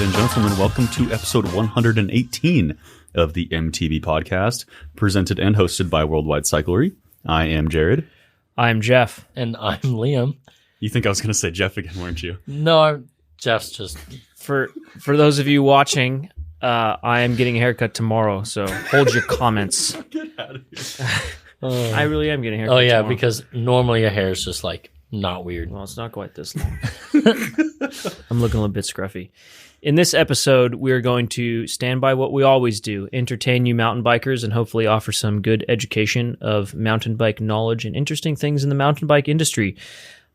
and gentlemen, welcome to episode 118 of the MTB Podcast, presented and hosted by Worldwide Cyclery. I am Jared. I'm Jeff. And I'm Liam. You think I was going to say Jeff again, weren't you? No, Jeff's just... For those of you watching, I am getting a haircut tomorrow, so hold your comments. Get out of here. I really am getting a haircut tomorrow. Because because normally your hair is just like not weird. Well, it's not quite this long. I'm looking a little bit scruffy. In this episode, we're going to stand by what we always do, entertain you mountain bikers and hopefully offer some good education of mountain bike knowledge and interesting things in the mountain bike industry.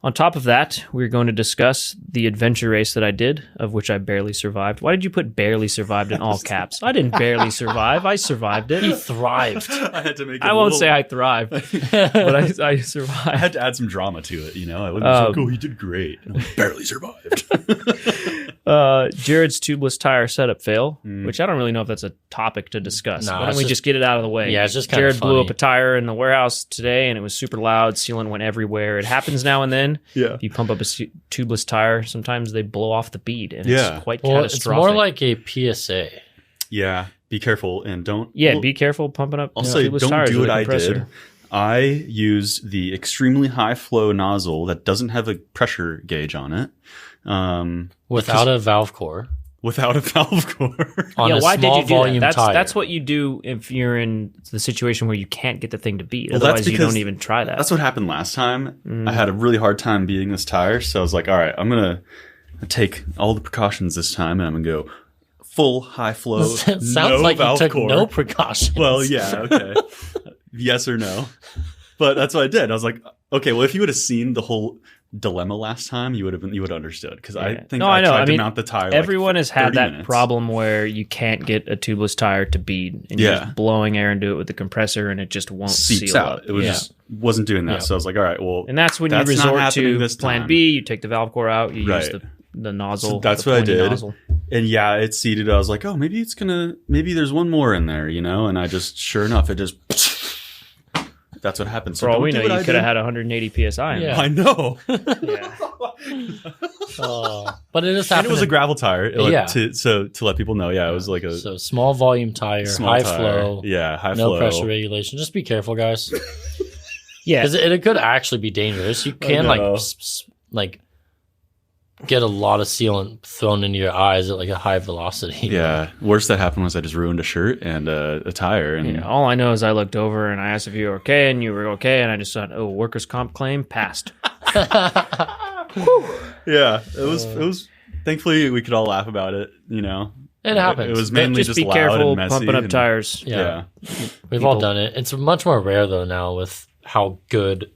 On top of that, we're going to discuss the adventure race that I did, of which I barely survived. Why did you put barely survived in all caps? I didn't barely survive. I survived it. He thrived. I had to make. I won't say I thrived, but I survived. I had to add some drama to it, you know. I wasn't like, "Oh, he did great." I barely survived. Jared's tubeless tire setup fail, which I don't really know if that's a topic to discuss. No, Why don't we just get it out of the way? Yeah, it's just kind Jared of blew funny. up a tire in the warehouse today, and it was super loud. Sealant went everywhere. It happens now and then. Yeah. If you pump up a tubeless tire, sometimes they blow off the bead, and Yeah. it's quite Well, it's catastrophic. more like a PSA. Yeah, be careful and don't. Yeah, well, be careful pumping up I'll say, tubeless don't tires do with what a I compressor. did. I used the extremely high flow nozzle that doesn't have a pressure gauge on it. Without a valve core. Without a valve core. On a why did small you do volume that? tire. That's what you do if you're in the situation where you can't get the thing to beat. Well, that's Otherwise, you because don't even try that. That's what happened last time. I had a really hard time beating this tire, so I was like, all right, I'm going to take all the precautions this time, and I'm going to go full high flow, It sounds no like you valve took core. no precautions. Well, yeah, okay. Yes or no. But that's what I did. I was like, okay, well, if you would have seen the whole dilemma last time, you would have understood, because I think I tried to mount the tire. Everyone like has had 30 that minutes. problem where you can't get a tubeless tire to bead, and you're just blowing air into it with the compressor, and it just won't Seeps seal out. up. It was just wasn't doing that. Yeah. So I was like, all right, well, And that's when you not resort happening to this plan time. B. You take the valve core out. You use Right. the nozzle. So that's the what I pointy did. nozzle. And yeah, it seeded. I was like, oh, maybe there's one more in there, you know? And I just, sure enough, it just, that's what happened. So For all don't we do know, what you I could have did. had 180 psi. In Yeah. I know. yeah. But it just And happened. it was a gravel tire. Like, Yeah. to let people know, yeah, it was like a So small volume tire, small high tire. flow, Yeah, high no flow. pressure regulation. Just be careful, guys. Yeah. Because it could actually be dangerous. You can know. like get a lot of sealant thrown into your eyes at like a high velocity. Yeah. Worst that happened was I just ruined a shirt and a tire. And Yeah, all I know is I looked over and I asked if you were okay, and you were okay, and I just thought, oh, workers' comp claim passed. yeah, it was. Thankfully, we could all laugh about it. You know, It happens. It was mainly Just be loud careful and messy. pumping up and- tires. Yeah. We've all done it. It's much more rare though now with how good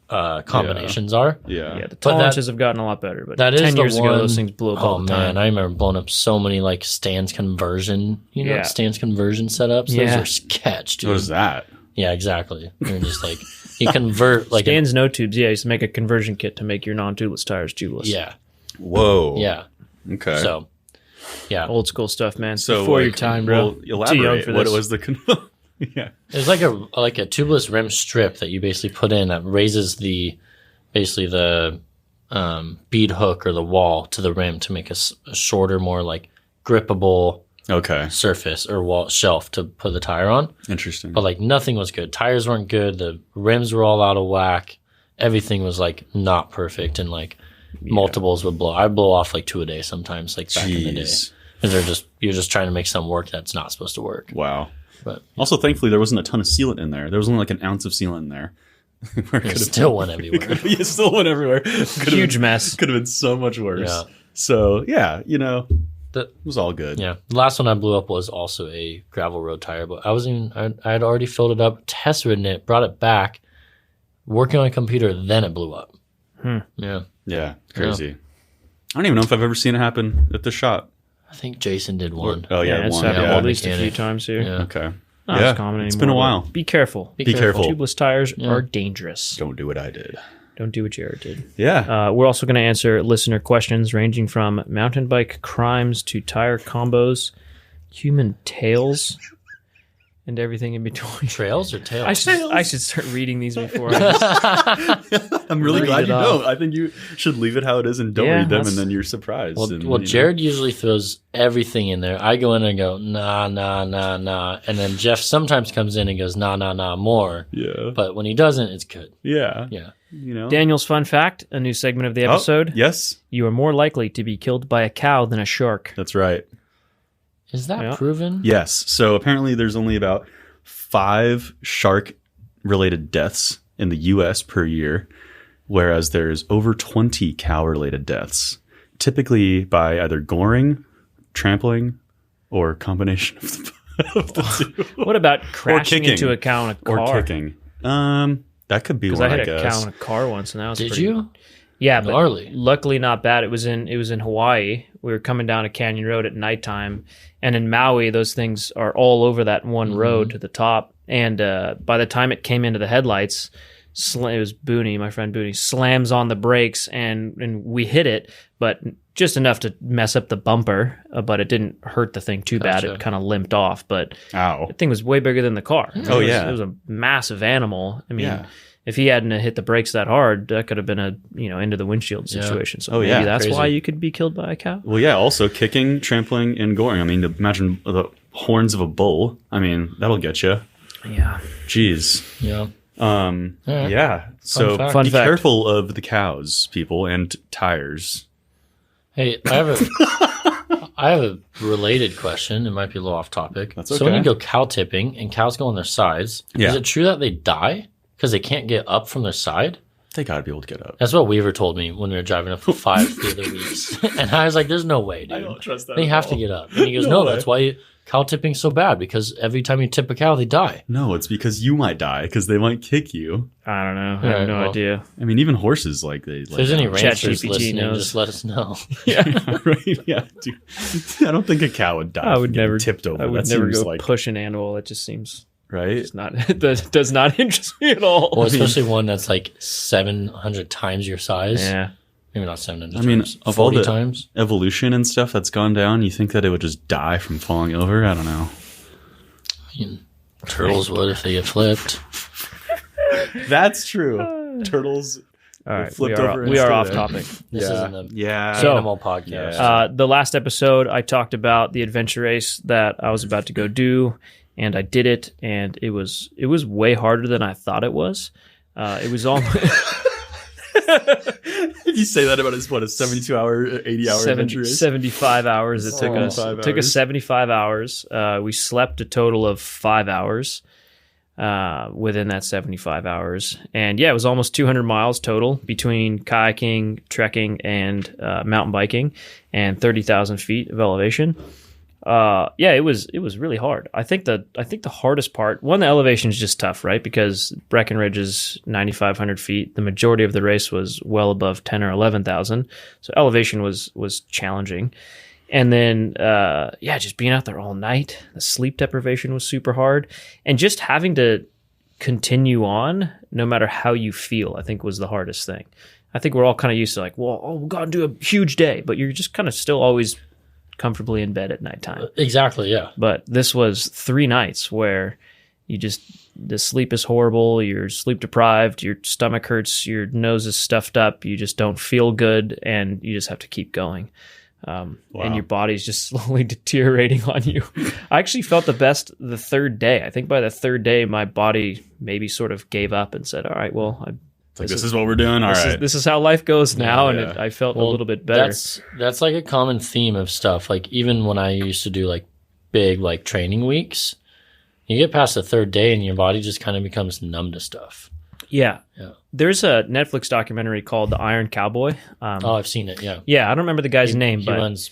combinations are. Yeah. Yeah, the But tolerances have gotten a lot better, but That is 10 the years ago, one- those things blew up Oh all the time. man, I remember blowing up so many like stance conversion, Yeah. stance conversion setups. Those Yeah. are sketch, dude. What is that? Yeah, exactly. You're just like you convert like Stands, no tubes. Yeah, I used to make a conversion kit to make your non-tubeless tires tubeless. yeah, Whoa. yeah. Okay. So yeah, Old school stuff, man. So, Before like, your time, bro. Well, Too young elaborate. for What this. was the? Yeah. there's like a tubeless rim strip that you basically put in that raises the bead hook or the wall to the rim to make a shorter, more like grippable Okay. surface or wall shelf to put the tire on. Interesting. But like nothing was good. Tires weren't good. The rims were all out of whack. Everything was like not perfect, and like multiples would blow. I blow off like 2 a day sometimes, like back in the day, Jeez. because you're just trying to make something work that's not supposed to work. Wow. But Also, thankfully, there wasn't a ton of sealant in there. There was only like an ounce of sealant in there. Where it still went everywhere. It still went everywhere. Huge mess. Could have been so much worse. Yeah. So yeah, you know, The- it was all good. Yeah, the last one I blew up was also a gravel road tire, but I had already filled it up, test ridden it, brought it back, working on a computer, then it blew up. Yeah, Yeah. Crazy. I don't even know if I've ever seen it happen at the shop. I think Jason did one. Oh yeah, it's one. happened Yeah. at least a few mechanic. times here. Yeah. Okay. Not yeah. as common anymore. It's been a but while. Be careful. Be careful. Tubeless tires Yeah. are dangerous. Don't do what I did. Don't do what Jared did. Yeah. We're also going to answer listener questions ranging from mountain bike crimes to tire combos, human tails, and everything in between. Trails or tails? I should start reading these before. I'm really glad you don't. I think you should leave it how it is and don't read them, and then you're surprised. Well, Jared usually throws everything in there. I go in and go, nah, nah, nah, nah. And then Jeff sometimes comes in and goes, nah, nah, nah, more. Yeah. But when he doesn't, it's good. Yeah. Yeah. Daniel's fun fact, a new segment of the episode. Yes. You are more likely to be killed by a cow than a shark. That's right. Is that proven? Yes. So apparently there's only about 5 shark-related deaths in the U.S. per year, whereas there's over 20 cow-related deaths, typically by either goring, trampling, or combination of the two. What about crashing into a cow in a car? Or kicking. That could be one, I guess. Because I had a cow in a car once, and that was Did you? Yeah, gnarly. But luckily not bad. It was in Hawaii. We were coming down a canyon road at nighttime, and in Maui, those things are all over that one road to the top. And by the time it came into the headlights, it was Booney, my friend Booney, slams on the brakes, and we hit it, but just enough to mess up the bumper, but it didn't hurt the thing too bad. It kind of limped off, but the thing was way bigger than the car. It was a massive animal. I mean, if he hadn't hit the brakes that hard, that could have been a into the windshield situation. So maybe that's why you could be killed by a cow. Well, yeah. Also, kicking, trampling, and goring. I mean, imagine the horns of a bull. I mean, that'll get you. Yeah. Jeez. Yeah. Yeah. So Fun be fact. careful of the cows, people, and tires. Hey, I have a related question. It might be a little off topic. That's okay. So when you go cow tipping and cows go on their sides, is it true that they die because they can't get up from their side? They got to be able to get up. That's what Weaver told me when we were driving up the 5 the other weeks. And I was like, there's no way, dude. I don't trust that. They have to get up. And he goes, no, that's why cow tipping's so bad, because every time you tip a cow, they die. No, it's because you might die because they might kick you. I don't know. I have no idea. I mean, even horses, like they. If there's any ranchers ChatGPT listening, knows. just let us know. Yeah, right. Yeah, dude. I don't think a cow would die. I would never tipped over. I would that never seems go like, push an animal. It just seems right. it's not. It does not interest me at all. Well, especially one that's like 700 times your size. Yeah. Maybe not 700 I mean, times. of all 40 the times. evolution and stuff that's gone down, you think that it would just die from falling over? I don't know. Turtles would if they get flipped. That's true. Turtles. All right, flipped over. we are off topic. This isn't a animal podcast. The last episode, I talked about the adventure race that I was about to go do, and I did it, and it was way harder than I thought it was. It was almost. You say that about a 72-hour, 80-hour adventure race? 75 hours. It took us. It took us 75 hours. We slept a total of 5 hours within that 75 hours. And yeah, it was almost 200 miles total between kayaking, trekking, and mountain biking, and 30,000 feet of elevation. It was really hard. I think the hardest part, the elevation is just tough, right? Because Breckenridge is 9,500 feet. The majority of the race was well above 10 or 11,000. So elevation was challenging. And then, just being out there all night, the sleep deprivation was super hard. And just having to continue on, no matter how you feel, I think was the hardest thing. I think we're all kind of used to we got to do a huge day, but you're just kind of still always comfortably in bed at nighttime. Exactly, yeah. But this was 3 nights where the sleep is horrible, you're sleep deprived, your stomach hurts, your nose is stuffed up, you just don't feel good, and you just have to keep going. And your body's just slowly deteriorating on you. I actually felt the best the 3rd day. I think by the 3rd day, my body maybe sort of gave up and said, all right, well, this is what we're doing. All right. This is how life goes now. Yeah. And I felt a little bit better. That's like a common theme of stuff. Like even when I used to do like big like training weeks, you get past the 3rd day and your body just kind of becomes numb to stuff. Yeah. There's a Netflix documentary called The Iron Cowboy. I've seen it. Yeah. Yeah. I don't remember the guy's name, he but runs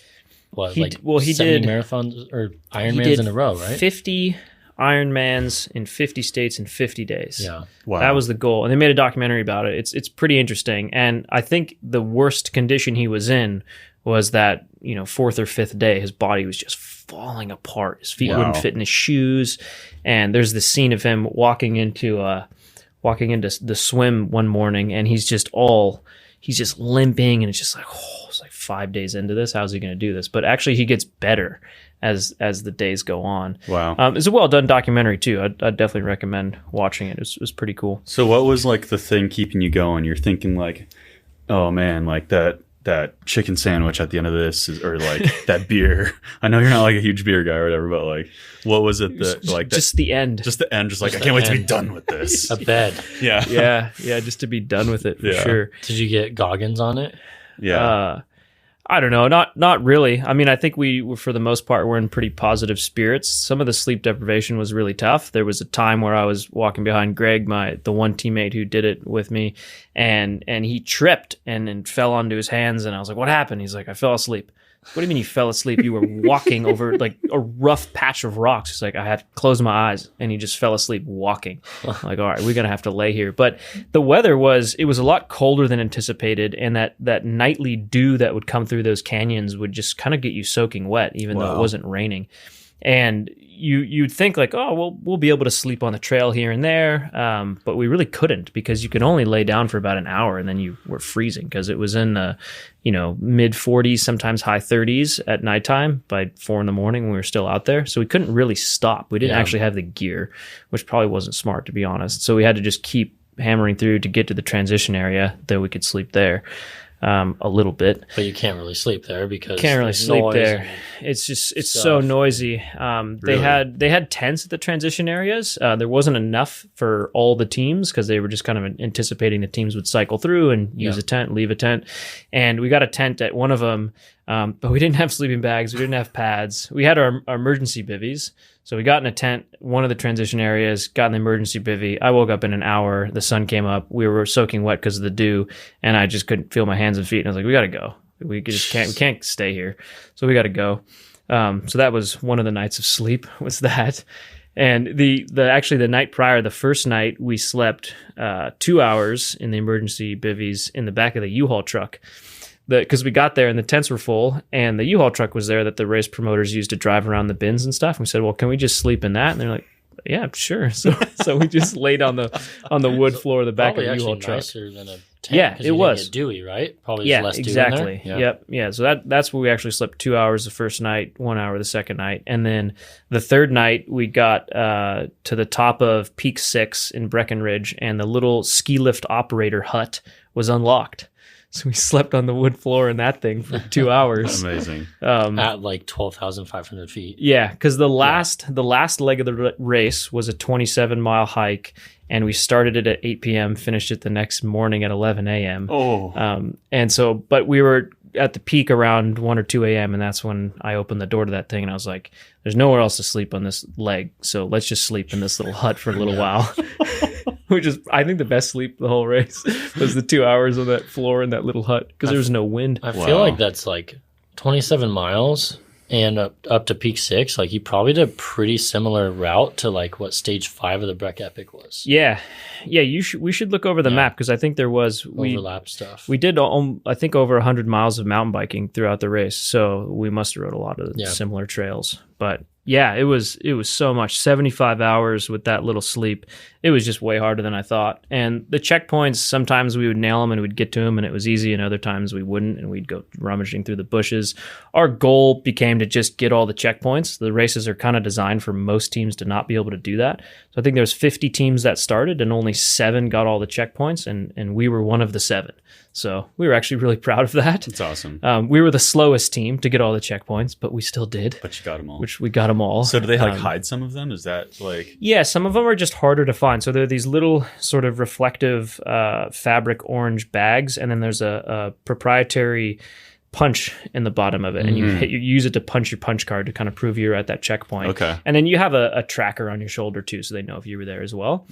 he 70 did marathons or Ironmans in a row, right? 50 Ironmans in 50 states in 50 days. Yeah. Wow. That was the goal. And they made a documentary about it. It's pretty interesting. And I think the worst condition he was in was that, 4th or 5th day, his body was just falling apart. His feet wouldn't fit in his shoes. And there's this scene of him walking into the swim one morning, and he's just he's just limping, and it's just like, oh, it's like 5 days into this. How's he going to do this? But actually, he gets better as the days go on. Wow. It's a well done documentary too. I'd definitely recommend watching it. It was pretty cool. So what was like the thing keeping you going? You're thinking like, oh man, like that chicken sandwich at the end of this or like that beer. I know you're not like a huge beer guy or whatever, but like what was it that like just the end? Just the end, just like I can't wait to be done with this. A bed. Yeah. Yeah, just to be done with it for sure. Did you get Goggins on it? Yeah. I don't know, not really. I mean, I think we for the most part were in pretty positive spirits. Some of the sleep deprivation was really tough. There was a time where I was walking behind Greg, the one teammate who did it with me, and he tripped and fell onto his hands, and I was like, "What happened?" He's like, "I fell asleep." What do you mean you fell asleep? You were walking over like a rough patch of rocks. He's like, I had to close my eyes, and he just fell asleep walking. I'm like, all right, we're going to have to lay here. But the weather was a lot colder than anticipated, and that nightly dew that would come through those canyons would just kind of get you soaking wet, even though it wasn't raining. And you'd think like, oh, well, we'll be able to sleep on the trail here and there, but we really couldn't because you could only lay down for about an hour and then you were freezing because it was in the mid 40s, sometimes high 30s at nighttime by 4 a.m. when we were still out there. So we couldn't really stop. We didn't actually have the gear, which probably wasn't smart, to be honest. So we had to just keep hammering through to get to the transition area that we could sleep there. A little bit, but you can't really sleep there because can't really sleep there. It's so noisy. They had tents at the transition areas. There wasn't enough for all the teams because they were just kind of anticipating the teams would cycle through and use a tent, leave a tent. And we got a tent at one of them, but we didn't have sleeping bags. We didn't have pads. We had our emergency bivvies. So we got in a tent, one of the transition areas, got in the emergency bivvy. I woke up in an hour. The sun came up. We were soaking wet because of the dew, and I just couldn't feel my hands and feet. And I was like, we got to go. We can't stay here. So we got to go. So that was one of the nights of sleep was that. And the night prior, the first night, we slept 2 hours in the emergency bivvies in the back of the U-Haul truck. Because we got there and the tents were full and the U-Haul truck was there that the race promoters used to drive around the bins and stuff. We said, well, can we just sleep in that? And they're like, yeah, sure. So we just laid on the wood floor of the back of the U-Haul truck. Nicer than a tent, yeah, it was. Didn't get dewy, right? Probably less exactly. dew in there. Yeah. So that's where we actually slept 2 hours the first night, 1 hour the second night. And then the third night we got to the top of Peak 6 in Breckenridge and the little ski lift operator hut was unlocked. So we slept on the wood floor in that thing for 2 hours. Amazing. At like 12,500 feet. Yeah, because the last leg of the race was a 27-mile hike, and we started it at 8 p.m., finished it the next morning at 11 a.m. But we were at the peak around 1 or 2 a.m., and that's when I opened the door to that thing, and I was like, there's nowhere else to sleep on this leg, so let's just sleep in this little hut for a little while. Which is, I think, the best sleep the whole race was the 2 hours on that floor in that little hut because there was no wind. I feel like that's like 27 miles and up to Peak 6. Like you probably did a pretty similar route to like what stage 5 of the Breck Epic was. Yeah. We should look over the map because I think there was overlap stuff. We did I think over 100 miles of mountain biking throughout the race, so we must have rode a lot of similar trails. But yeah, it was so much. 75 hours with that little sleep. It was just way harder than I thought. And the checkpoints, sometimes we would nail them and we'd get to them and it was easy, and other times we wouldn't and we'd go rummaging through the bushes. Our goal became to just get all the checkpoints. The races are kind of designed for most teams to not be able to do that. So I think there was 50 teams that started and only 7 got all the checkpoints, and we were one of the 7. So we were actually really proud of that. That's awesome. We were the slowest team to get all the checkpoints, but we still did. But you got them all. Which we got them all. So do they hide some of them? Is that like... Yeah, some of them are just harder to find. So they're these little sort of reflective fabric orange bags, and then there's a proprietary punch in the bottom of it, and you use it to punch your punch card to kind of prove you're at that checkpoint. Okay. And then you have a tracker on your shoulder too, so they know if you were there as well.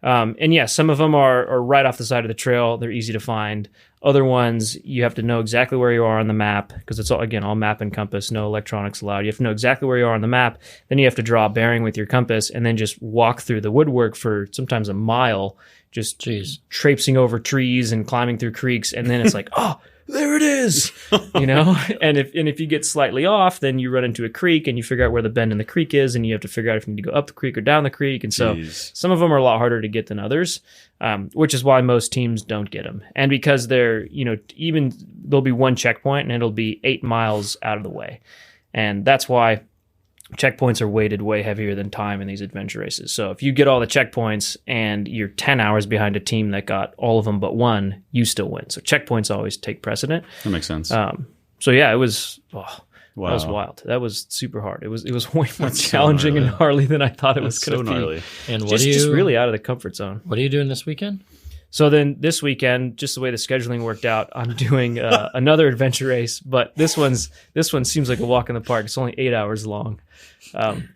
And yeah, some of them are right off the side of the trail. They're easy to find. Other ones, you have to know exactly where you are on the map because it's all map and compass, no electronics allowed. You have to know exactly where you are on the map. Then you have to draw a bearing with your compass and then just walk through the woodwork for sometimes a mile, just Jeez. traipsing over trees and climbing through creeks. And then it's like, oh, there it is, you know? And if you get slightly off, then you run into a creek and you figure out where the bend in the creek is, and you have to figure out if you need to go up the creek or down the creek. And so some of them are a lot harder to get than others, which is why most teams don't get them. And because they're, you know, even there'll be one checkpoint and it'll be 8 miles out of the way. And that's why checkpoints are weighted way heavier than time in these adventure races. So if you get all the checkpoints and you're 10 hours behind a team that got all of them but one, you still win. So checkpoints always take precedent. That makes sense. So yeah, it was that was wild. That was super hard. It was way more That's challenging so and gnarly than I thought it was going to be. gnarly. And Just really out of the comfort zone. What are you doing this weekend? So then this weekend, just the way the scheduling worked out, I'm doing another adventure race, but this one seems like a walk in the park. It's only 8 hours long.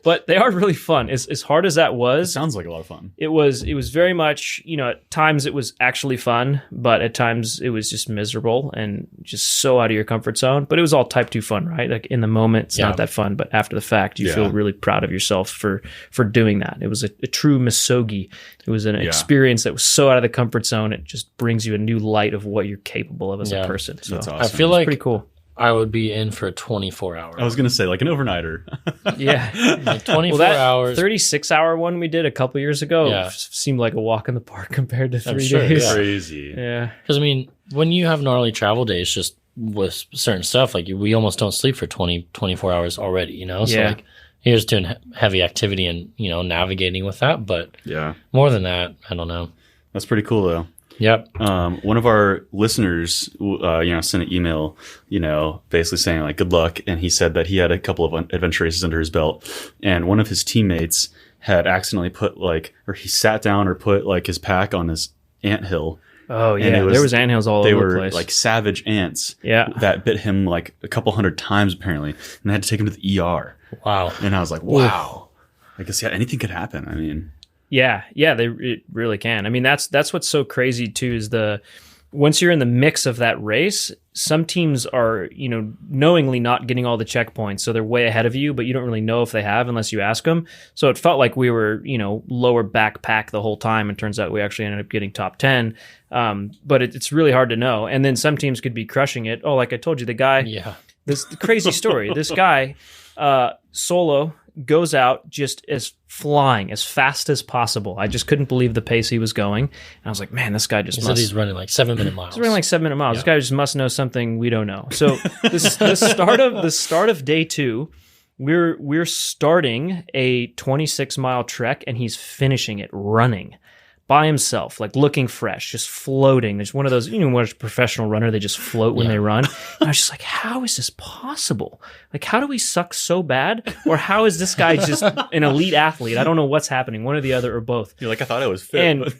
But they are really fun. As hard as that was, It sounds like a lot of fun. it was very much, you know, at times it was actually fun, but at times it was just miserable and just so out of your comfort zone. But it was all type 2 fun, right? Like in the moment, it's not that fun, but after the fact, you feel really proud of yourself for doing that. It was a true misogi. It was an experience that was so out of the comfort zone, it just brings you a new light of what you're capable of as a person. So That's awesome. I feel like pretty cool. I would be in for 24 hours. I was going to say, like an overnighter. Yeah. Like 24 That hours. 36-hour one we did a couple years ago Yeah. seemed like a walk in the park compared to 3 sure, days. yeah. Crazy. Yeah. Because, I mean, when you have gnarly travel days, just with certain stuff, like we almost don't sleep for 24 hours already, you know? So, Yeah. like, you're just doing heavy activity and, you know, navigating with that. But Yeah. more than that, I don't know. That's pretty cool, though. Yep. One of our listeners, sent an email, basically saying like, good luck. And he said that he had a couple of adventure races under his belt. And one of his teammates had accidentally he sat down or put like his pack on his anthill. Oh, And yeah. There was anthills all over the place. They were like savage ants Yeah. that bit him like a couple hundred times apparently. And they had to take him to the ER. Wow. And I was like, wow. I guess, anything could happen. I mean... Yeah, it really can. I mean, that's what's so crazy too is once you're in the mix of that race, some teams are, knowingly not getting all the checkpoints, so they're way ahead of you, but you don't really know if they have unless you ask them. So it felt like we were, lower backpack the whole time, and turns out we actually ended up getting top 10. But it's really hard to know. And then some teams could be crushing it. Oh, like I told you, the guy. Yeah. This crazy story. This guy, solo. Goes out just flying as fast as possible. I just couldn't believe the pace he was going. And I was like, man, this guy just must... he's running like 7-minute miles. He's running like 7-minute miles. This guy just must know something we don't know. So the start of day 2, we're starting a 26-mile trek, and he's finishing it running by himself, like looking fresh, just floating. There's one of those, when a professional runner, they just float when they run. And I was just like, how is this possible? Like, how do we suck so bad? Or how is this guy just an elite athlete? I don't know what's happening, one or the other or both. You're like, I thought I was fit.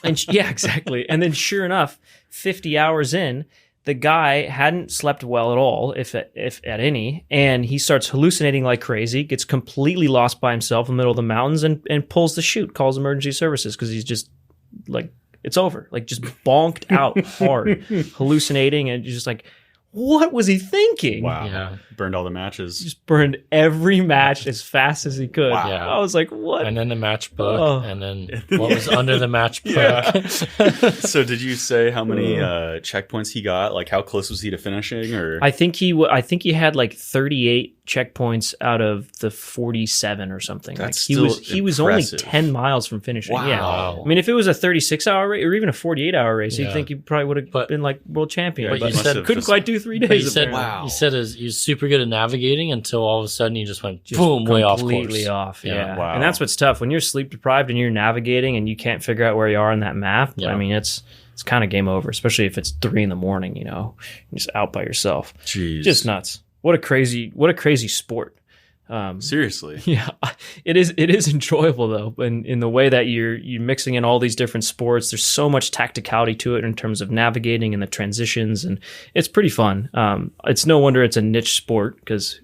And yeah, exactly. And then sure enough, 50 hours in, the guy hadn't slept well at all, if at any, and he starts hallucinating like crazy, gets completely lost by himself in the middle of the mountains, and pulls the chute, calls emergency services, because he's just like, it's over, like just bonked out hard, hallucinating, and just like, what was he thinking? Wow. Yeah. Burned all the matches. Just burned every match as fast as he could. Wow. Yeah. I was like, what? And then the match book, Oh. and then what was under the match book. Yeah. So did you say how many checkpoints he got? Like, how close was he to finishing? Or I think he had like 38 checkpoints out of the 47 or something. That's like he was only impressive. 10 miles from finishing. Wow. Yeah. I mean, if it was a 36-hour race or even a 48-hour race, you'd Yeah. think he probably would have But- been like world champion. But But you said have couldn't just- quite do 3 But days. he said, apparently. Wow. he said he was super good at navigating until all of a sudden he just went Just boom, way off course. completely off. Yeah. Wow. And that's what's tough when you're sleep deprived and you're navigating and you can't figure out where you are on that map. Yeah. I mean, it's kind of game over, especially if it's 3 a.m. You're just out by yourself. Jeez. Just nuts. What a crazy sport. Seriously. Yeah, it is enjoyable though, in the way that you're mixing in all these different sports. There's so much tacticality to it in terms of navigating and the transitions, and it's pretty fun. It's no wonder it's a niche sport, because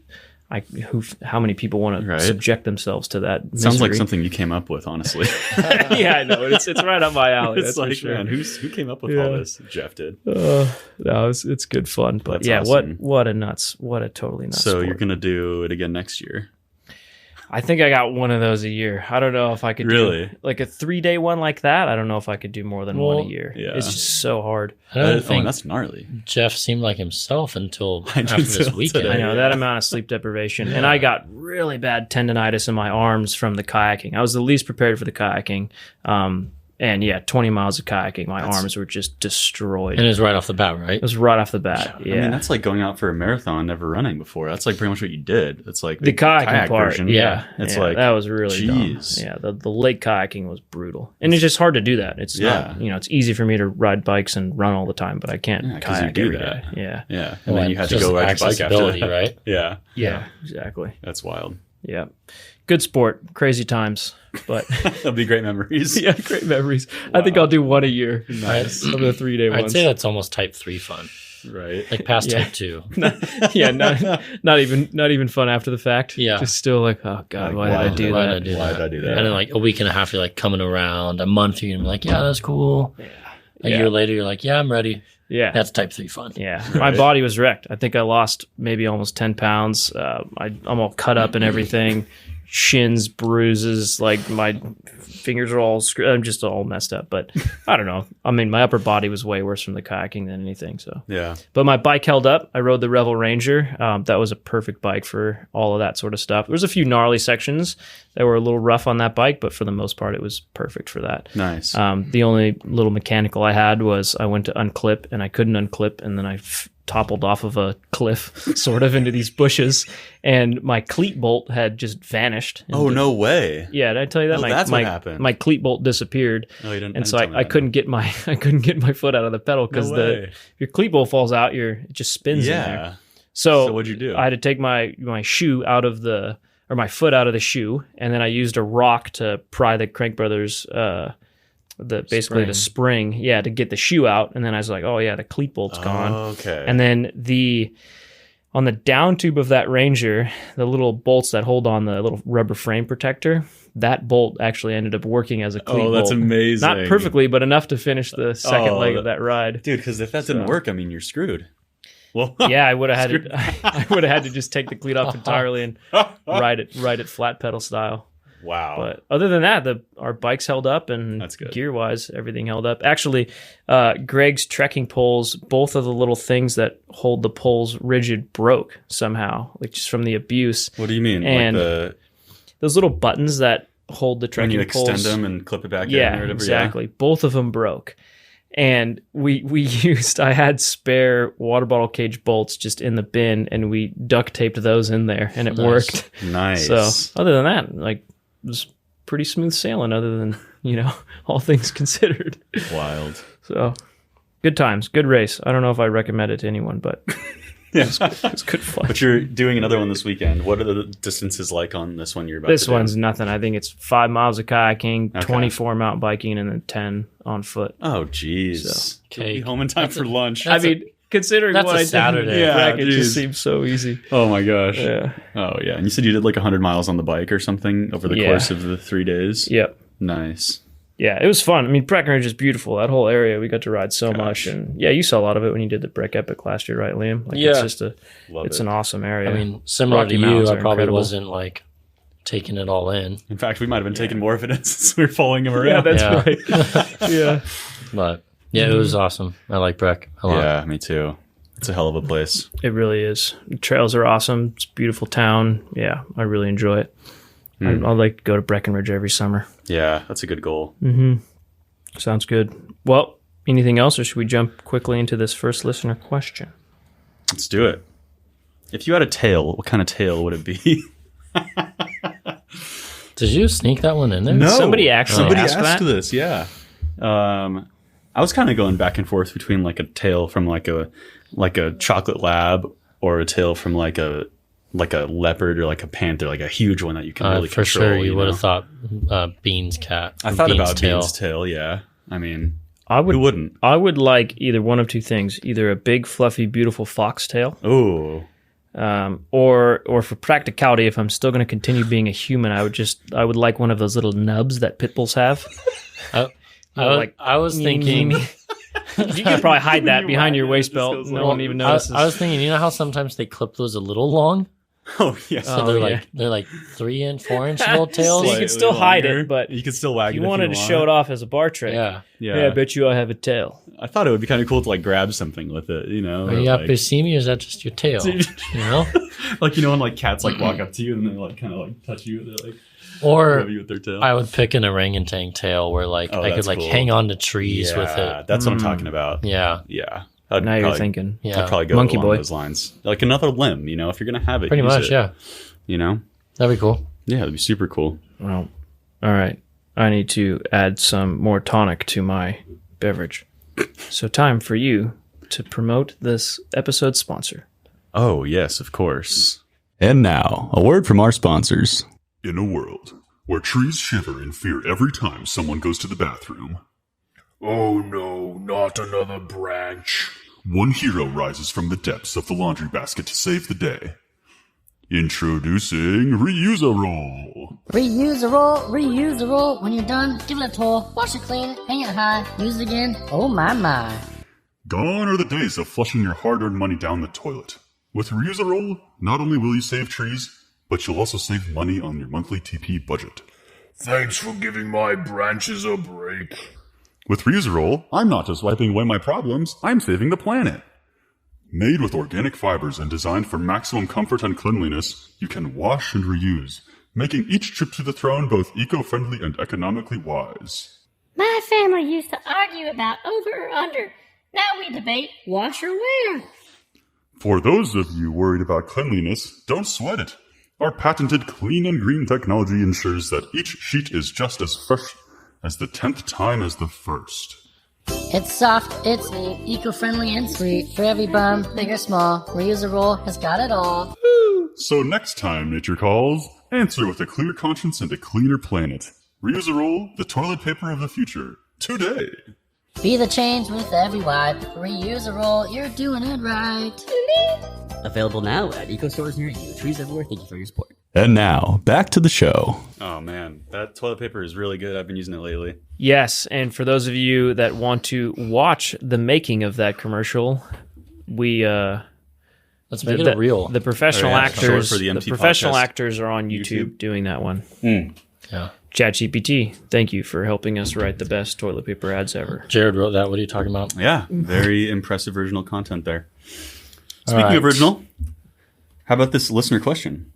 how many people want to subject themselves to that misery? Sounds like something you came up with, honestly. Yeah, I know. It's right up my alley. It's That's like, for sure. man, who came up with all this? Jeff did. No, it's good fun. But That's yeah, awesome. what a totally nuts So sport. you're gonna do it again next year? I think I got one of those a year. I don't know if I could Really? do like a 3-day one like that. I don't know if I could do more than one a year. yeah. It's just so hard. I don't think that's gnarly. Jeff seemed like himself until I do after this too, weekend. today. I know that amount of sleep deprivation. And I got really bad tendonitis in my arms from the kayaking. I was the least prepared for the kayaking. And 20 miles of kayaking, my arms were just destroyed. And it was right off the bat, right? It was right off the bat. Yeah. I mean, that's like going out for a marathon, never running before. That's like pretty much what you did. It's like the kayaking kayak part. version. Yeah. It's Yeah, like, that was really dumb. jeez. Yeah. The lake kayaking was brutal. And it's just hard to do that. It's not, it's easy for me to ride bikes and run all the time, but I can't 'cause you kayak do every that. day. Yeah. Yeah. And then you had to just go ride your bike after accessibility, that. right? Yeah. Yeah, exactly. That's wild. Yeah. Good sport. Crazy times. But That'll be great memories. yeah, great memories. I think I'll do one a year. Nice. Of the 3-day ones. I'd say that's almost type 3 fun. Right. Like past Yeah. type 2. Yeah, not even fun after the fact. Yeah. Just still like, oh god, Like, why did I do why that? did I do Why that? did I do that? And then like a week and a half, you're like coming around. A month, you're gonna be like, yeah, that's cool. Yeah. A year later, you're like, yeah, I'm ready. Yeah. That's type 3 fun. Yeah, my body was wrecked. I think I lost maybe almost 10 pounds. I'm all cut up and everything, shins, bruises, like my fingers are all I'm just all messed up. But I don't know. I mean, my upper body was way worse from the kayaking than anything. So, Yeah. but my bike held up. I rode the Revel Ranger. That was a perfect bike for all of that sort of stuff. There was a few gnarly sections that were a little rough on that bike, but for the most part, it was perfect for that. Nice. The only little mechanical I had was I went to unclip and I couldn't unclip, and then I toppled off of a cliff sort of into these bushes, and my cleat bolt had just vanished. Oh, no way. Yeah, did I tell you that? Oh, that's what happened. My cleat bolt disappeared. No, you didn't. And so didn't tell me I that. couldn't get my foot out of the pedal because No way. if your cleat bolt falls out, it just spins in there. Yeah. So what'd you do? I had to take my shoe out of my foot out of the shoe, and then I used a rock to pry the Crank Brothers the spring, to get the shoe out. And then I was like, oh yeah, the cleat bolt's gone. Okay. And then on the down tube of that Ranger, the little bolts that hold on the little rubber frame protector, that bolt actually ended up working as a cleat bolt. Oh, that's amazing. Not perfectly, but enough to finish the second leg of that ride. Dude, because if that didn't work, I mean, you're screwed. Well, Yeah, I would have had to just take the cleat off entirely and ride it flat pedal style. wow. But other than that, our bikes held up, and That's good. gear-wise, everything held up. Actually, Greg's trekking poles, both of the little things that hold the poles rigid broke somehow, like just from the abuse. What do you mean? And like those little buttons that hold the when trekking you extend poles. them and clip it back in Yeah, or whatever? exactly. Both of them broke. And I had spare water bottle cage bolts just in the bin, and we duct taped those in there, and it worked. Yeah. Nice. So other than that, like, it was pretty smooth sailing, other than, all things considered. Wild. So good times, good race. I don't know if I recommend it to anyone, but it's good fun. But you're doing another one this weekend. What are the distances like on this one you're about This to do? one's nothing. I think it's 5 miles of kayaking, Okay. 24 mountain biking, and then 10 on foot. Oh, jeez. So, You'll be home in time for lunch. I mean, considering that's what a I did, Saturday. it geez. just seems so easy. Oh, my gosh. Yeah. Oh, yeah. And you said you did like 100 miles on the bike or something over the Yeah. course of the 3 days? Yep. Nice. Yeah, it was fun. I mean, Breckenridge is beautiful. That whole area, we got to ride so much. And yeah, you saw a lot of it when you did the Breck Epic last year, right, Liam? Like, Yeah. It's just Love it's it. an awesome area. I mean, similar Rocky to Mountains you, are I probably incredible. wasn't like taking it all in. In fact, we might have been taking more evidence since we were following him around. yeah, that's Yeah. right. Yeah. But yeah, it was awesome. I like Breck a lot. Yeah, me too. It's a hell of a place. It really is. The trails are awesome. It's a beautiful town. Yeah, I really enjoy it. I'd like to go to Breckenridge every summer. Yeah, that's a good goal. Sounds good. Well, anything else, or should we jump quickly into this first listener question? Let's do it. If you had a tail, what kind of tail would it be? Did you sneak that one in there? No. Somebody actually asked that? this, yeah. I was kind of going back and forth between like a tail from like a chocolate lab or a tail from like a leopard or like a panther, like a huge one that you can really for control. sure, you would know? have thought Bean's cat. I or thought Bean's about tail. Bean's tail, yeah. I mean, I would who wouldn't? I would like either one of two things: either a big, fluffy, beautiful foxtail, Oh, or for practicality, if I'm still going to continue being a human, I would like one of those little nubs that pit bulls have. I was thinking. You could probably hide that behind your waist belt. No one even notices. I was thinking, you know how sometimes they clip those a little long? Oh yeah. So they're like 3-inch, 4-inch little tails. So you can still hide it, but you can still wag it. you if wanted to show it off as a bar trick. Yeah. I bet you I have a tail. I thought it would be kind of cool to like grab something with it, you know? Are you happy to see me, or is that just your tail? You know? Like, you know, when like cats like walk up to you and they like kind of like touch you, they're like Or rub you with their tail. I would pick an orangutan tail where like I could like cool. hang on to trees with it. That's what I'm talking about. Yeah. Yeah. Now you're thinking. Yeah. I'd probably go Monkey along boy. those lines. Like another limb, you know, if you're going to have it. Pretty use much, it, yeah. You know? That'd be cool. Yeah, that'd be super cool. Well, all right. I need to add some more tonic to my beverage. So time for you to promote this episode's sponsor. Oh, yes, of course. And now, a word from our sponsors. In a world where trees shiver in fear every time someone goes to the bathroom, Oh no, not another branch. one hero rises from the depths of the laundry basket to save the day. Introducing Reuse-A-Roll. Reuse a roll, reuse a roll. When you're done, give it a twirl, wash it clean, hang it high, use it again. Oh my. Gone are the days of flushing your hard-earned money down the toilet. With Reuse-A-Roll, not only will you save trees, but you'll also save money on your monthly TP budget. Thanks for giving my branches a break. With Reuse-A-Roll, I'm not just wiping away my problems, I'm saving the planet. Made with organic fibers and designed for maximum comfort and cleanliness, you can wash and reuse, making each trip to the throne both eco-friendly and economically wise. My family used to argue about over or under. Now we debate wash or wear. For those of you worried about cleanliness, don't sweat it. Our patented clean and green technology ensures that each sheet is just as fresh as the 10th time as the first. It's soft, it's neat, eco-friendly and sweet. For every bum, big or small, Reuse a roll has got it all. So next time nature calls, answer with a clear conscience and a cleaner planet. Reuse-A-Roll, the toilet paper of the future. Today. Be the change with every wipe. Reuse a roll, you're doing it right. Available now at eco stores near you. Trees everywhere. Thank you for your support. And now, back to the show. Oh, man. That toilet paper is really good. I've been using it lately. Yes, and for those of you that want to watch the making of that commercial, we Let's make it a reel. The professional Oh, yeah. actors, For the the MTB professional Podcast. actors are on YouTube doing that one. Yeah. ChatGPT, thank you for helping us write the best toilet paper ads ever. Jared wrote that. What are you talking about? Yeah, very impressive original content there. Speaking right. of original, how about this listener question?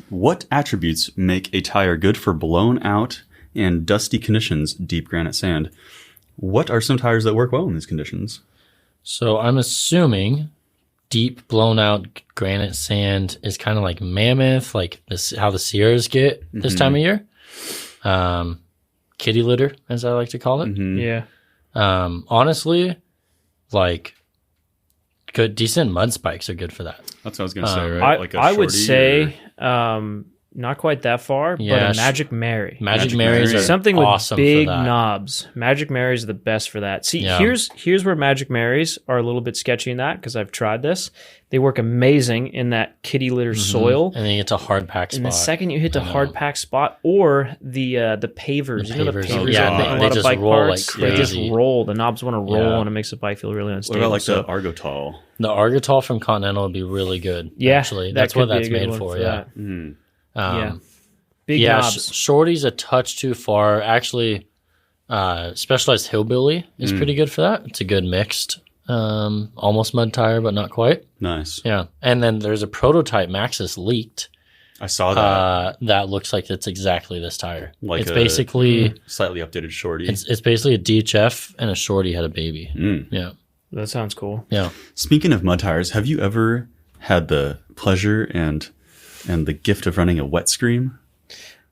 What attributes make a tire good for blown out and dusty conditions, deep granite sand? What are some tires that work well in these conditions? So I'm assuming deep blown out granite sand is kind of like mammoth, like this, how the Sierras get this time of year. Kitty litter, as I like to call it. Yeah. Honestly, like good, decent mud spikes are good for that. That's what I was going to say, right? I, Like a I would shorty say not quite that far, Yeah, but a Magic Mary. Magic Marys Mary. are Something with awesome big for that. knobs. Magic Marys are the best for that. See, Yeah. here's where Magic Marys are a little bit sketchy in that because I've tried this. They work amazing in that kitty litter soil. And then you get to hard pack spot. And the second you hit the hard pack spot or the pavers, you know the pavers, pavers yeah, are they- on a they lot of just bike roll like parts. They just crazy. roll. The knobs want to roll Yeah. and it makes the bike feel really What unstable. about like So, the Argotol? The Argotol from Continental would be really good. yeah, actually, that that's could what be a that's good made one for. Yeah. that. Yeah. Big Yeah, knobs. Shorty's a touch too far. Actually, Specialized Hillbilly is pretty good for that. It's a good mixed, almost mud tire, but not quite. Nice. Yeah, and then there's a prototype Maxxis leaked I saw that. that looks like it's exactly this tire. Like it's a- basically Slightly updated shorty. it's basically a DHF and a Shorty had a baby. Mm. Yeah, That sounds cool. yeah. Speaking of mud tires, have you ever had the pleasure and the gift of running a wet scream?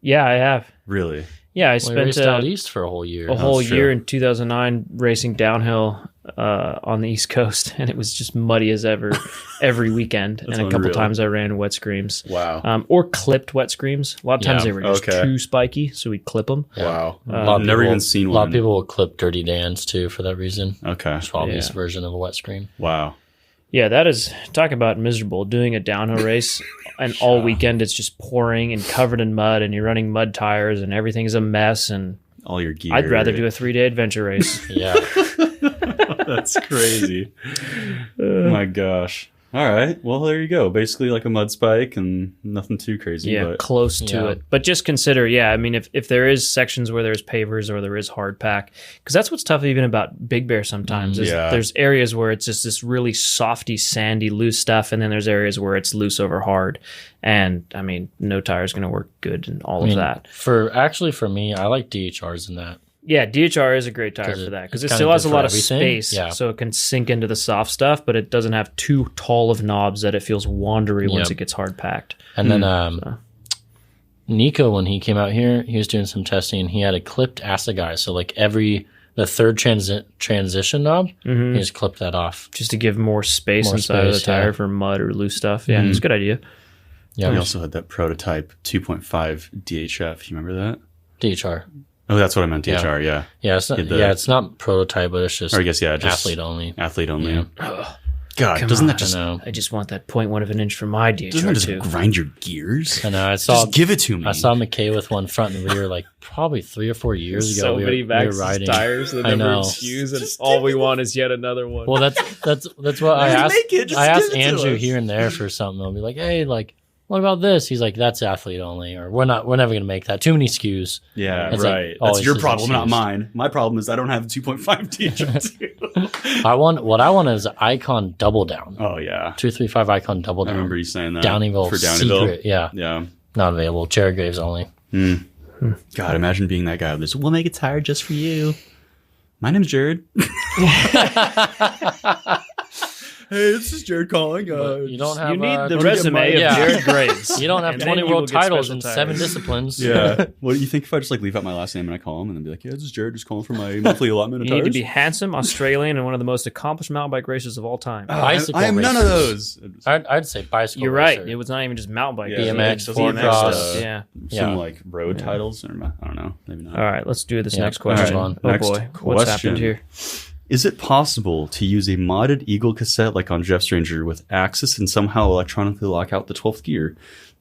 Yeah, I have. Really? Yeah, I We spent raced out east for a whole year. a whole That's true. year in 2009 racing downhill on the East Coast, and it was just muddy as ever every weekend. And a couple unreal. times I ran wet screams. Wow. Or clipped wet screams. A lot of times Yeah, they were just okay. too spiky, so we'd clip them. Wow. A lot of never people- even seen A lot one. of people will clip Dirty Dan's too for that reason. Okay. Schwalbe's Yeah. version of a wet screen. Wow. Yeah, that is, talk about miserable, doing a downhill race, and all weekend it's just pouring and covered in mud, and you're running mud tires, and everything's a mess, and All your gear. I'd rather do a 3-day adventure race. Yeah. That's crazy. Oh my gosh. All right. Well, there you go. Basically like a mud spike and nothing too crazy. Yeah, but close to it. But just consider, I mean, if there is sections where there's pavers or there is hard pack, because that's what's tough even about Big Bear sometimes. Is there's areas where it's just this really softy, sandy, loose stuff, and then there's areas where it's loose over hard. And, I mean, no tire is going to work good in all of that. For me, I like DHRs in that. Yeah, DHR is a great tire for that because it still has a lot of space, Yeah. so it can sink into the soft stuff, but it doesn't have too tall of knobs that it feels wandery once it gets hard packed. And then Nico, when he came out here, he was doing some testing, and he had a clipped assegai. So like the third transition knob, he just clipped that off. Just to give more space inside of the tire for mud or loose stuff. Yeah, it's a good idea. Yeah, we also had that prototype 2.5 DHF. You remember that? DHR. Oh, that's what I meant. DHR, yeah. Yeah, it's not prototype, but it's just, or I guess, just athlete only. Athlete only. Yeah. God, doesn't that just... I just want that 0.1 of an inch for my DHR doesn't that just too. grind your gears? I know. Just give it to me. I saw McKay with one front and rear like probably 3 or 4 years ago. So many we were riding tires, the number of SKUs, and all we want is yet another one. Well, that's what I asked. I asked Andrew here and there for something. I'll be like, hey, like, what about this? He's like, that's athlete only, or we're never going to make that. Too many SKUs. Yeah, it's right. Like, that's your problem, not mine. My problem is I don't have 2.5 DHR. What I want is an Icon double down. Oh, yeah. 235 Icon double down. I remember you saying that. Downeyville for Downeyville. Secret. Yeah. Yeah. Not available. Jared Graves only. God, imagine being that guy with this. We'll make a tire just for you. My name's Jared. Hey, this is Jared calling. You don't have. You need the resume of Jared Graves. You don't have 20 world titles in 7 disciplines. Yeah. What do you think if I just like leave out my last name and I call him and then be like, yeah, this is Jared just calling for my monthly allotment of You tires? need to be handsome, Australian, and one of the most accomplished mountain bike racers of all time. I am none of those. I'd say bicycle. You're racer. right. It was not even just mountain bike. Yeah, BMX, BMX cross. stuff. Yeah. Some like road titles, or I don't know, maybe not. All right, let's do this next question. Right. Oh Next boy, what's happened here? Is it possible to use a modded Eagle cassette like on Jeff's Ranger with Axis and somehow electronically lock out the 12th gear?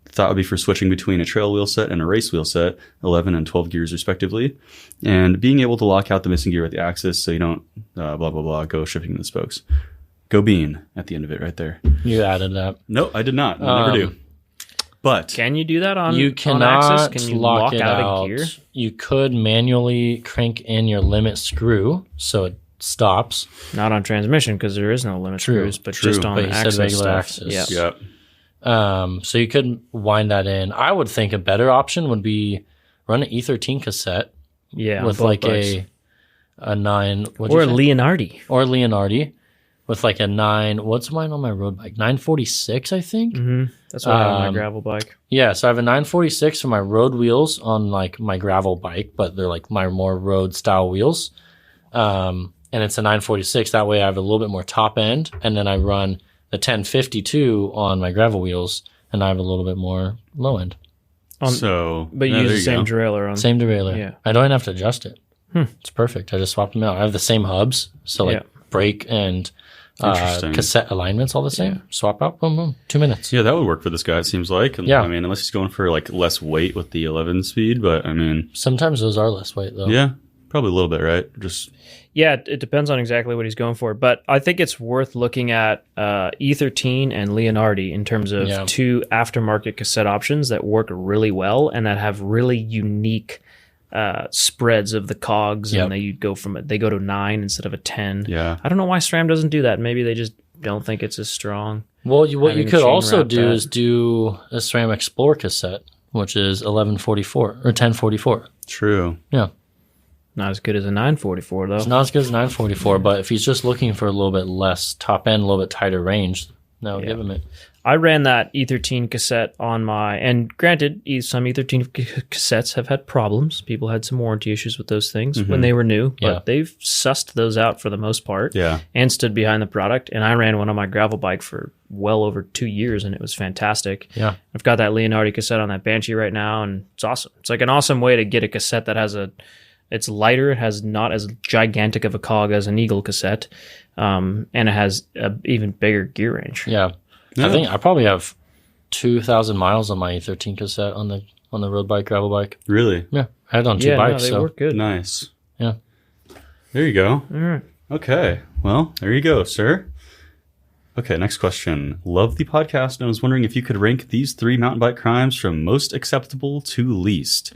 The thought would be for switching between a trail wheel set and a race wheel set, 11 and 12 gears respectively, and being able to lock out the missing gear with the Axis so you don't blah, blah, blah, go shifting the spokes. Go Bean at the end of it right there. You added that. No, I did not. I never do. But can you do that on you cannot on Axis? Can you lock out a gear? You could manually crank in your limit screw so it stops. Not on transmission because there is no limit screws, but just on Axis stuff. Axis. Yep. So you could wind that in. I would think a better option would be run an E13 cassette. Yeah, with like a 9 or a Leonardi. Or Leonardi with like a 9. What's mine on my road bike? 946, I think. Mm-hmm. That's what I have on my gravel bike. Yeah, so I have a 946 for my road wheels on like my gravel bike, but they're like my more road style wheels. And it's a 946. That way I have a little bit more top end. And then I run the 1052 on my gravel wheels, and I have a little bit more low end. But you use the same derailleur on. Same derailleur. Yeah. I don't even have to adjust it. It's perfect. I just swapped them out. I have the same hubs. So like brake and cassette alignments all the same. Yeah. Swap out, boom, boom. 2 minutes. Yeah, that would work for this guy, it seems like. And, I mean, unless he's going for like less weight with the 11 speed, but I mean. Sometimes those are less weight though. Yeah. Probably a little bit, right? Yeah, it depends on exactly what he's going for. But I think it's worth looking at E13 and Leonardi in terms of 2 aftermarket cassette options that work really well and that have really unique spreads of the cogs, and they go to 9 instead of a 10. Yeah, I don't know why SRAM doesn't do that. Maybe they just don't think it's as strong. Well, what you could also do is do a SRAM Explorer cassette, which is 1144 or 1044. True. Yeah. Not as good as a 944, though. It's not as good as a 944, but if he's just looking for a little bit less top end, a little bit tighter range, that would give him it. I ran that E13 cassette on my, and granted, some E13 cassettes have had problems. People had some warranty issues with those things when they were new, but they've sussed those out for the most part and stood behind the product. And I ran one on my gravel bike for well over 2 years, and it was fantastic. Yeah, I've got that Leonardi cassette on that Banshee right now, and it's awesome. It's like an awesome way to get a cassette that has it's lighter, it has not as gigantic of a cog as an Eagle cassette, and it has an even bigger gear range. Yeah. I think I probably have 2,000 miles on my E13 cassette on the road bike, gravel bike. Really? Yeah. I had it on 2 bikes. No, they work good. Nice. Yeah. There you go. All right. Okay. Well, there you go, sir. Okay, next question. Love the podcast and I was wondering if you could rank these 3 mountain bike crimes from most acceptable to least.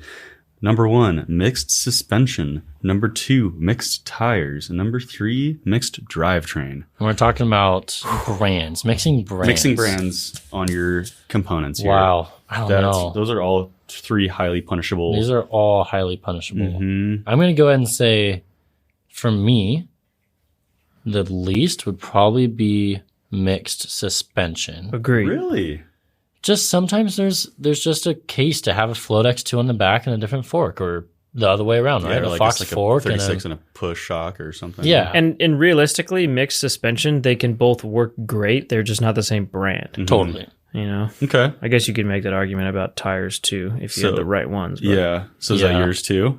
Number 1, mixed suspension. Number 2, mixed tires. And number 3, mixed drivetrain. And we're talking about brands, mixing brands. Mixing brands on your components here. Wow. I don't know. Those are all 3 highly punishable. These are all highly punishable. Mm-hmm. I'm going to go ahead and say, for me, the least would probably be mixed suspension. Agreed. Really? Just sometimes there's just a case to have a Flodex 2 on the back and a different fork, or the other way around, right? Yeah, a like Fox it's like fork a 36 and a push shock or something. Yeah. And realistically, mixed suspension, they can both work great. They're just not the same brand. Mhm. Totally. You know? Okay. I guess you could make that argument about tires too if you had the right ones. But. Yeah. So is that Yeah. yours too?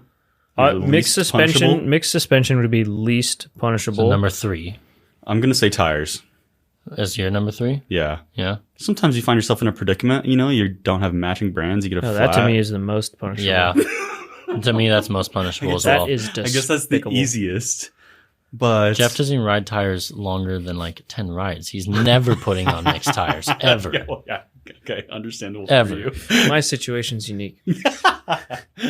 Mixed suspension. Mixed suspension would be least punishable. So number 3 I'm going to say tires. is your number 3? Yeah. Yeah. Sometimes you find yourself in a predicament, you don't have matching brands, you get a No, flat. that to me is the most punishable. Yeah. To me, that's most punishable as well. That is I guess that's the despicable. easiest. But Jeff doesn't ride tires longer than like 10 rides. He's never putting on mixed tires, ever. yeah. Okay, understandable Ever. for you. My situation's unique.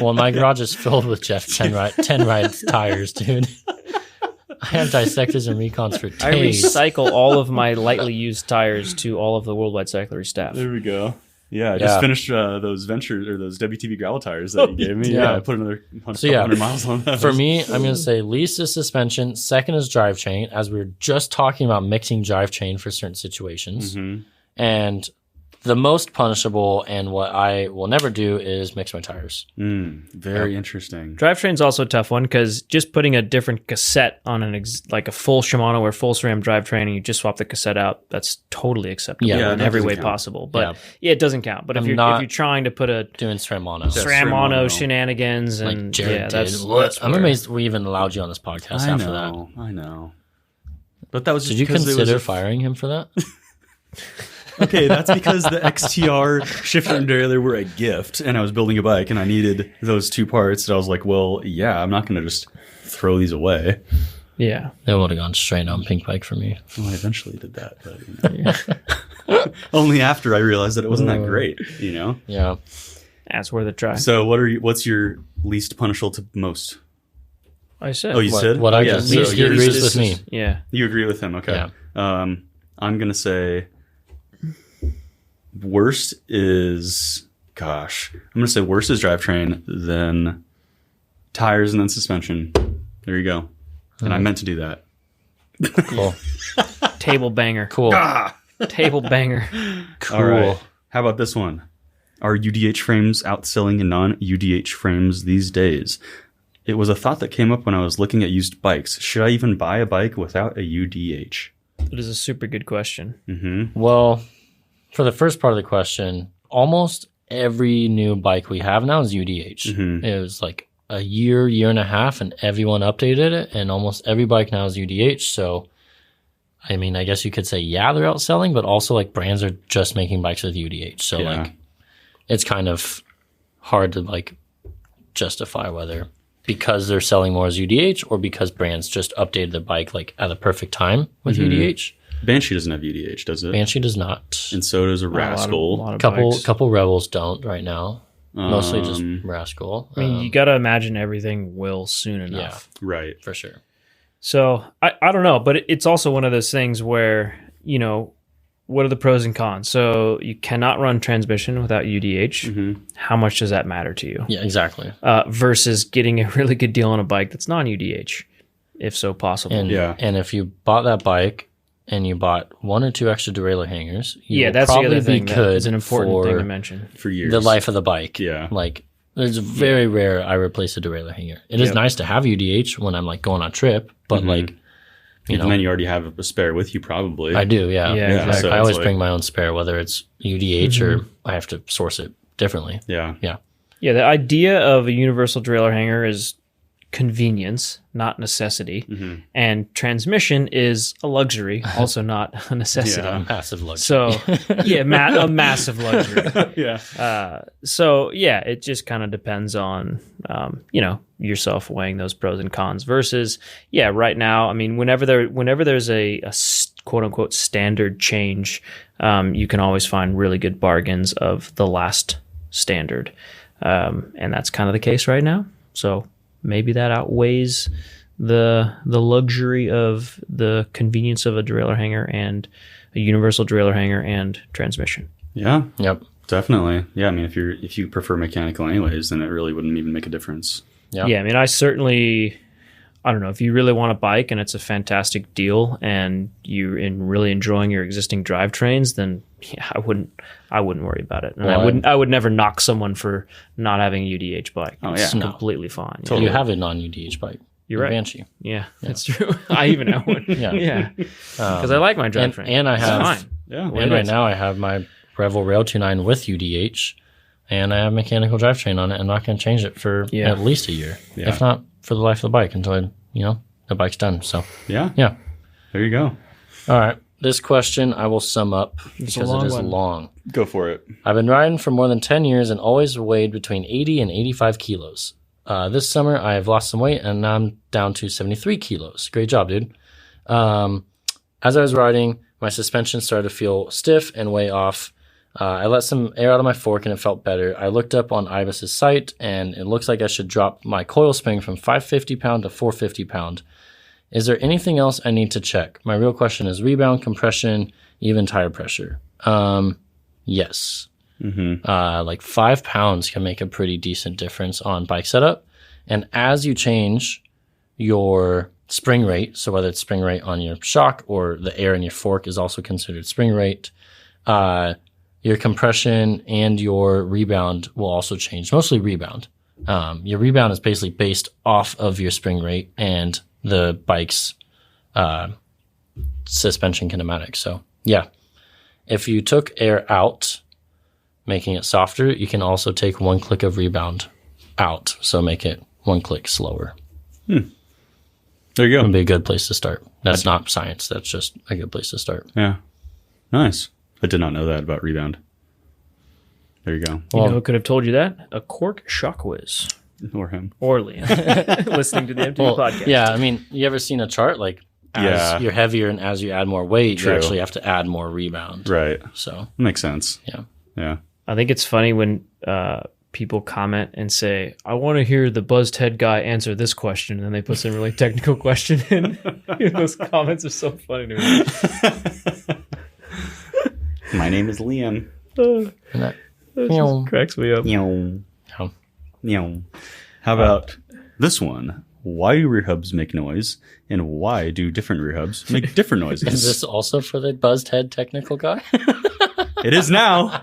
Well, my garage is filled with Jeff's 10 ride tires, dude. I have dissectors and recons for I days. recycle all of my lightly used tires to all of the Worldwide Cyclery staff. There we go. Yeah, I just finished those Ventures or those WTB gravel tires that you gave me. Yeah. Yeah, I put another 100 yeah. miles on that. For me, I'm going to say least is suspension, second is drivetrain, as we were just talking about mixing drivetrain for certain situations. Mhm. And the most punishable and what I will never do is mix my tires. Very interesting. Drivetrain's also a tough one because just putting a different cassette on like a full Shimano or full SRAM drivetrain and you just swap the cassette out, that's totally acceptable Yeah, in that every doesn't way count. possible. But yeah, it doesn't count. But if you're trying to put a Doing SRAM mono. SRAM SRAM mono mono. shenanigans Like and Jared yeah, did. that's I'm where- amazed we even allowed you on this podcast after that. I know. But that was just Did you because it was consider a- firing him for that? Okay, that's because the XTR shifter and derailleur were a gift, and I was building a bike, and I needed those 2 parts. And I was like, well, yeah, I'm not going to just throw these away. Yeah. It would have gone straight on pink bike for me. Well, I eventually did that, but only after I realized that it wasn't that great, Yeah. That's worth a try. So what's your least punishable to most? I said. Oh, you said? What I Yeah, just so he yours agrees is- with me. Yeah. You agree with him, okay. Yeah. I'm going to say worst is, I'm going to say worst is drivetrain, then tires, and then suspension. There you go. And I meant to do that. Cool. Table banger. Cool. Table banger. Cool. All right. How about this one? Are UDH frames outselling non-UDH frames these days? It was a thought that came up when I was looking at used bikes. Should I even buy a bike without a UDH? It is a super good question. Mm-hmm. Well, for the first part of the question, almost every new bike we have now is UDH. Mhm. It was like a year and a half, and everyone updated it, and almost every bike now is UDH. So, I mean, I guess you could say, yeah, they're outselling, but also like brands are just making bikes with UDH. So Yeah. like, it's kind of hard to like justify whether because they're selling more as UDH or because brands just updated the bike like at the perfect time with UDH. Banshee doesn't have UDH, does it? Banshee does not. And so does a Rascal. A lot of Couple bikes. couple Rebels don't right now. Mostly just Rascal. I mean, you got to imagine everything will soon enough. Right. for sure. So I don't know, but it's also one of those things where, what are the pros and cons? So you cannot run transmission without UDH. Mm-hmm. How much does that matter to you? Yeah, exactly. Versus getting a really good deal on a bike that's non-UDH, if so possible. And Yeah. and if you bought that bike and you bought 1 or 2 extra derailleur hangers, you yeah, will that's the probably other thing. be That good is an important for thing to mention. For years. the life of the bike. Yeah. Like there's very rare I replace a derailleur hanger. It is Yep. nice to have UDH when I'm like going on a trip, but like And then you already have a spare with you, probably. I do, yeah. Yeah, exactly. So I it's always like- bring my own spare, whether it's UDH or I have to source it differently. Yeah. Yeah, the idea of a universal derailleur hanger is convenience, not necessity. Mm-hmm. And transmission is a luxury, also not a necessity. Yeah. Massive luxury. So, yeah, a massive luxury. Yeah. So, yeah, it just kind of depends on, yourself weighing those pros and cons versus, yeah, right now, I mean, whenever there's a quote unquote standard change, you can always find really good bargains of the last standard. And that's kind of the case right now. So maybe that outweighs the luxury of the convenience of a derailleur hanger and a universal derailleur hanger and transmission. Yeah. Yep. Definitely. Yeah. I mean, if you prefer mechanical anyways, then it really wouldn't even make a difference. Yeah. Yeah. I mean, I don't know, if you really want a bike and it's a fantastic deal and you're really enjoying your existing drivetrains, then yeah, I wouldn't worry about it. And Well, I would never knock someone for not having a UDH bike. Oh, It's yeah. completely fine. So you have a non-UDH bike. You're right. Banshee. Yeah, that's true. I even know one. Yeah. Because I like my drivetrain. And I It's have, fine. Yeah. and right now I have my Revel Rail 2.9 with UDH, and I have mechanical drivetrain on it. I'm not going to change it for at least a year, Yeah. if not for the life of the bike until the bike's done. So Yeah. yeah. There you go. All right. This question I will sum up because long it is one. long. Go for it. I've been riding for more than 10 years and always weighed between 80 and 85 kilos. This summer, I have lost some weight and now I'm down to 73 kilos. Great job, dude. As I was riding, my suspension started to feel stiff and way off. I let some air out of my fork and it felt better. I looked up on Ibis's site and it looks like I should drop my coil spring from 550 pound to 450 pound. Is there anything else I need to check? My real question is rebound, compression, even tire pressure. Yes. Like 5 pounds can make a pretty decent difference on bike setup. And as you change your spring rate, so whether it's spring rate on your shock or the air in your fork is also considered spring rate, your compression and your rebound will also change, mostly rebound. Your rebound is basically based off of your spring rate and the bike's suspension kinematics. So yeah, if you took air out, making it softer, you can also take 1 click of rebound out. So make it 1 click slower. There you Would go. be a good place to start. That's not science. That's just a good place to start. Yeah. Nice. I did not know that about rebound. There you go. You know who could have told you that? A Cork Shock Whiz. Or him. Or Liam. Listening to the MTB podcast. Yeah, I mean, you ever seen a chart like as you're heavier and as you add more weight, True. you actually have to add more rebound. Right. So Makes sense. yeah. Yeah. I think it's funny when people comment and say, I want to hear the buzzed head guy answer this question. And then they put some really technical question in. Those comments are so funny to me. My name is Liam. And that, It just cracks me up. How about this one? Why do rear hubs make noise? And why do different rear hubs make different noises? is this also for the buzzed head technical guy? It is now.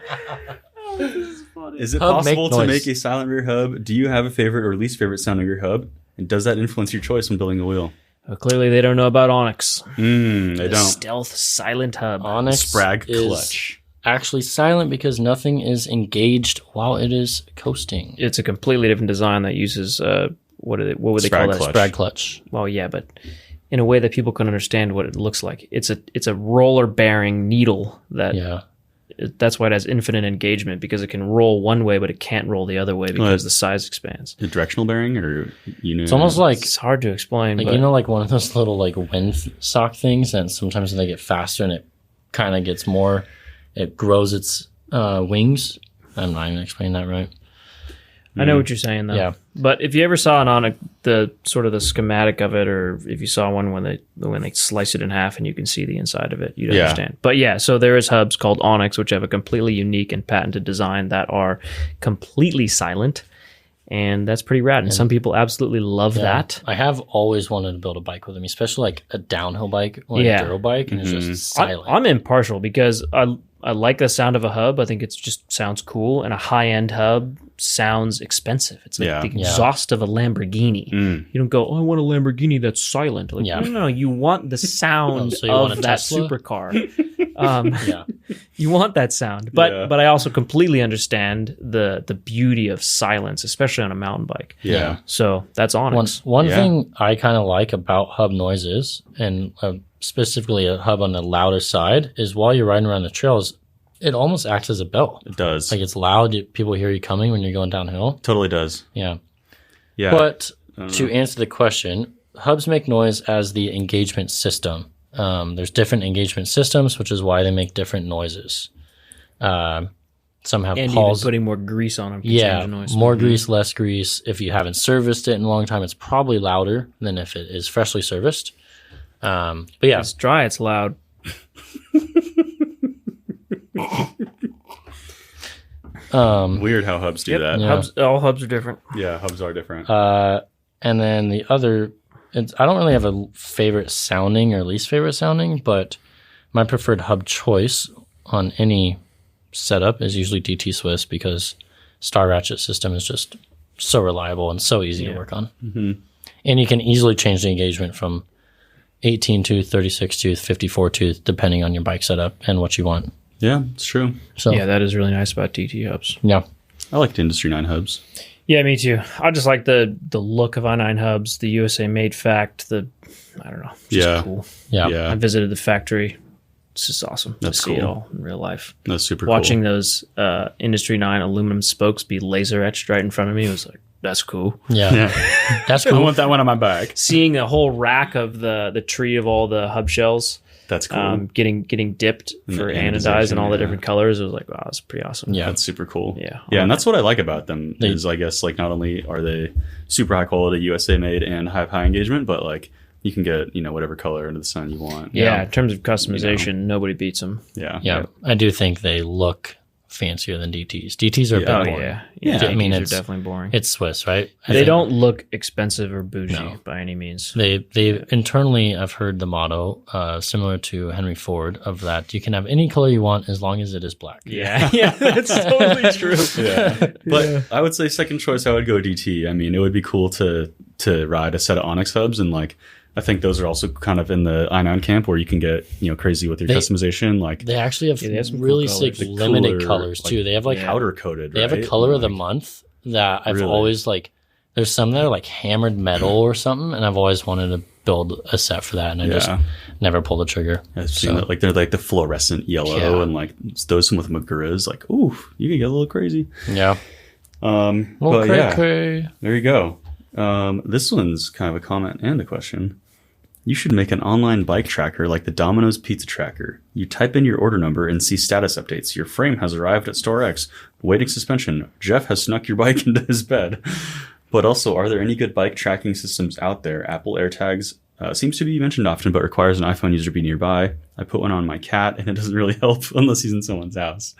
Is it Hub possible make to noise. make a silent rear hub? Do you have a favorite or least favorite sounding rear hub? And does that influence your choice when building a wheel? Well, clearly, they don't know about Onyx. They The don't. stealth silent hub. Onyx Sprag is clutch. actually silent because nothing is engaged while it is coasting. It's a completely different design that uses what would they call Sprag that? clutch. Sprag clutch. Well, yeah, but in a way that people can understand what it looks like. It's a roller bearing needle that Yeah. that's why it has infinite engagement, because it can roll one way but it can't roll the other way because the size expands. The directional bearing, or It's almost like It's hard to explain. Like, but you know, like one of those little like wind sock things, and sometimes when they get faster and it kind of gets more, it grows its wings. I'm not even explaining that right. I know what you're saying though. Yeah. But if you ever saw it on the sort of the schematic of it, or if you saw one when they slice it in half and you can see the inside of it, you'd Yeah. understand. But yeah, so there is hubs called Onyx, which have a completely unique and patented design that are completely silent, and that's pretty rad. And some people absolutely love that. I have always wanted to build a bike with them, especially like a downhill bike or Yeah. a enduro bike, and it's just silent. I'm impartial because I like the sound of a hub. I think it just sounds cool, and a high end hub sounds expensive. It's like Yeah. the exhaust of a Lamborghini. You don't go, oh, I want a Lamborghini that's silent. Like, Yeah. no, you want the sound so you want of a that Tesla? supercar. Yeah. You want that sound, but Yeah. but I also completely understand the beauty of silence, especially on a mountain bike. Yeah. So that's Onyx. One Yeah. thing I kind of like about hub noises, and specifically a hub on the louder side, is while you're riding around the trails, it almost acts as a bell. It does. Like it's loud. People hear you coming when you're going downhill. Totally does. Yeah. Yeah. But to answer the question, hubs make noise as the engagement system. There's different engagement systems, which is why they make different noises. Some have And pulse. even putting more grease on them can Yeah, change the noise. more grease, less grease. If you haven't serviced it in a long time, it's probably louder than if it is freshly serviced. But yeah, It's dry, it's loud. Weird how hubs do that. Yeah. All hubs are different. Yeah, hubs are different. and then the other, I don't really have a favorite sounding or least favorite sounding, but my preferred hub choice on any setup is usually DT Swiss because Star Ratchet system is just so reliable and so easy to work on. Mm-hmm. And you can easily change the engagement from 18 tooth, 36 tooth, 54 tooth, depending on your bike setup and what you want. Yeah, it's true. So Yeah, that is really nice about DT hubs. yeah. I like the Industry 9 hubs. Yeah, me too. I just like the look of i9 hubs, the USA made fact, I don't know, just Yeah. cool. Yeah. Yeah. I visited the factory. It's just awesome That's to see it cool. all in real life. That's super Watching cool. those Industry 9 aluminum spokes be laser etched right in front of me was like, that's cool. Yeah. Yeah. That's I cool. want that one on my bike. Seeing the whole rack of the tree of all the hub shells That's cool. getting dipped And for the anodized and all the anodization, different colors, it was like, wow, that's pretty awesome. Yeah. That's super cool. Yeah. Yeah, and that's what I like about them They- is I guess like not only are they super high quality USA made and have high engagement, but like you can get, whatever color under the sun you want. Yeah, in terms of customization, nobody beats them. Yeah. Yeah. I do think they look fancier than DTs. DTs are a bit Oh, boring. yeah. Yeah, DTs I mean, are it's- definitely boring. It's Swiss, right? I They think don't look expensive or bougie No. by any means. They internally, I've heard the motto, similar to Henry Ford, of that you can have any color you want as long as it is black. Yeah, yeah, that's totally true. Yeah. But I would say second choice I would go DT. I mean, it would be cool to ride a set of Onyx hubs, and like I think those are also kind of in the i9 camp where you can get, crazy with your customization. Like They actually have they have some cool really colors. sick The limited cooler, colors like, too. They have like powder coated. they have a color of the month that I've Really? always like. There's some that are like hammered metal or something, and I've always wanted to build a set for that, and I just never pulled the trigger. I've seen that, like they're like the fluorescent yellow, Yeah. and like those with Maguras, like ooh, you can get a little crazy. Yeah. But yeah, Okay. there you go. This one's kind of a comment and a question. You should make an online bike tracker like the Domino's Pizza Tracker. You type in your order number and see status updates. Your frame has arrived at Store X. Waiting suspension. Jeff has snuck your bike into his bed. But also, are there any good bike tracking systems out there? Apple AirTags seems to be mentioned often, but requires an iPhone user to be nearby. I put one on my cat, and it doesn't really help unless he's in someone's house.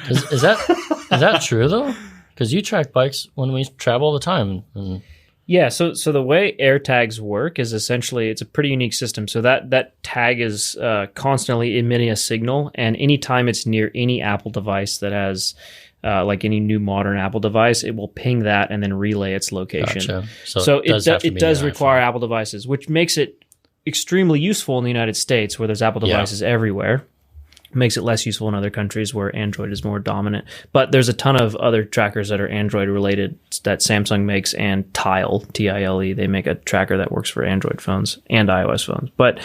Is that true though? Because you track bikes when we travel all the time. And Yeah, so the way AirTags work is essentially it's a pretty unique system. So that tag is constantly emitting a signal, and anytime it's near any Apple device that has like any new modern Apple device, it will ping that and then relay its location. Gotcha. So have to it be does an require iPhone. Apple devices, which makes it extremely useful in the United States where there's Apple Yeah. devices everywhere. Makes it less useful in other countries where Android is more dominant. But there's a ton of other trackers that are Android related that Samsung makes, and Tile, Tile, they make a tracker that works for Android phones and iOS phones. But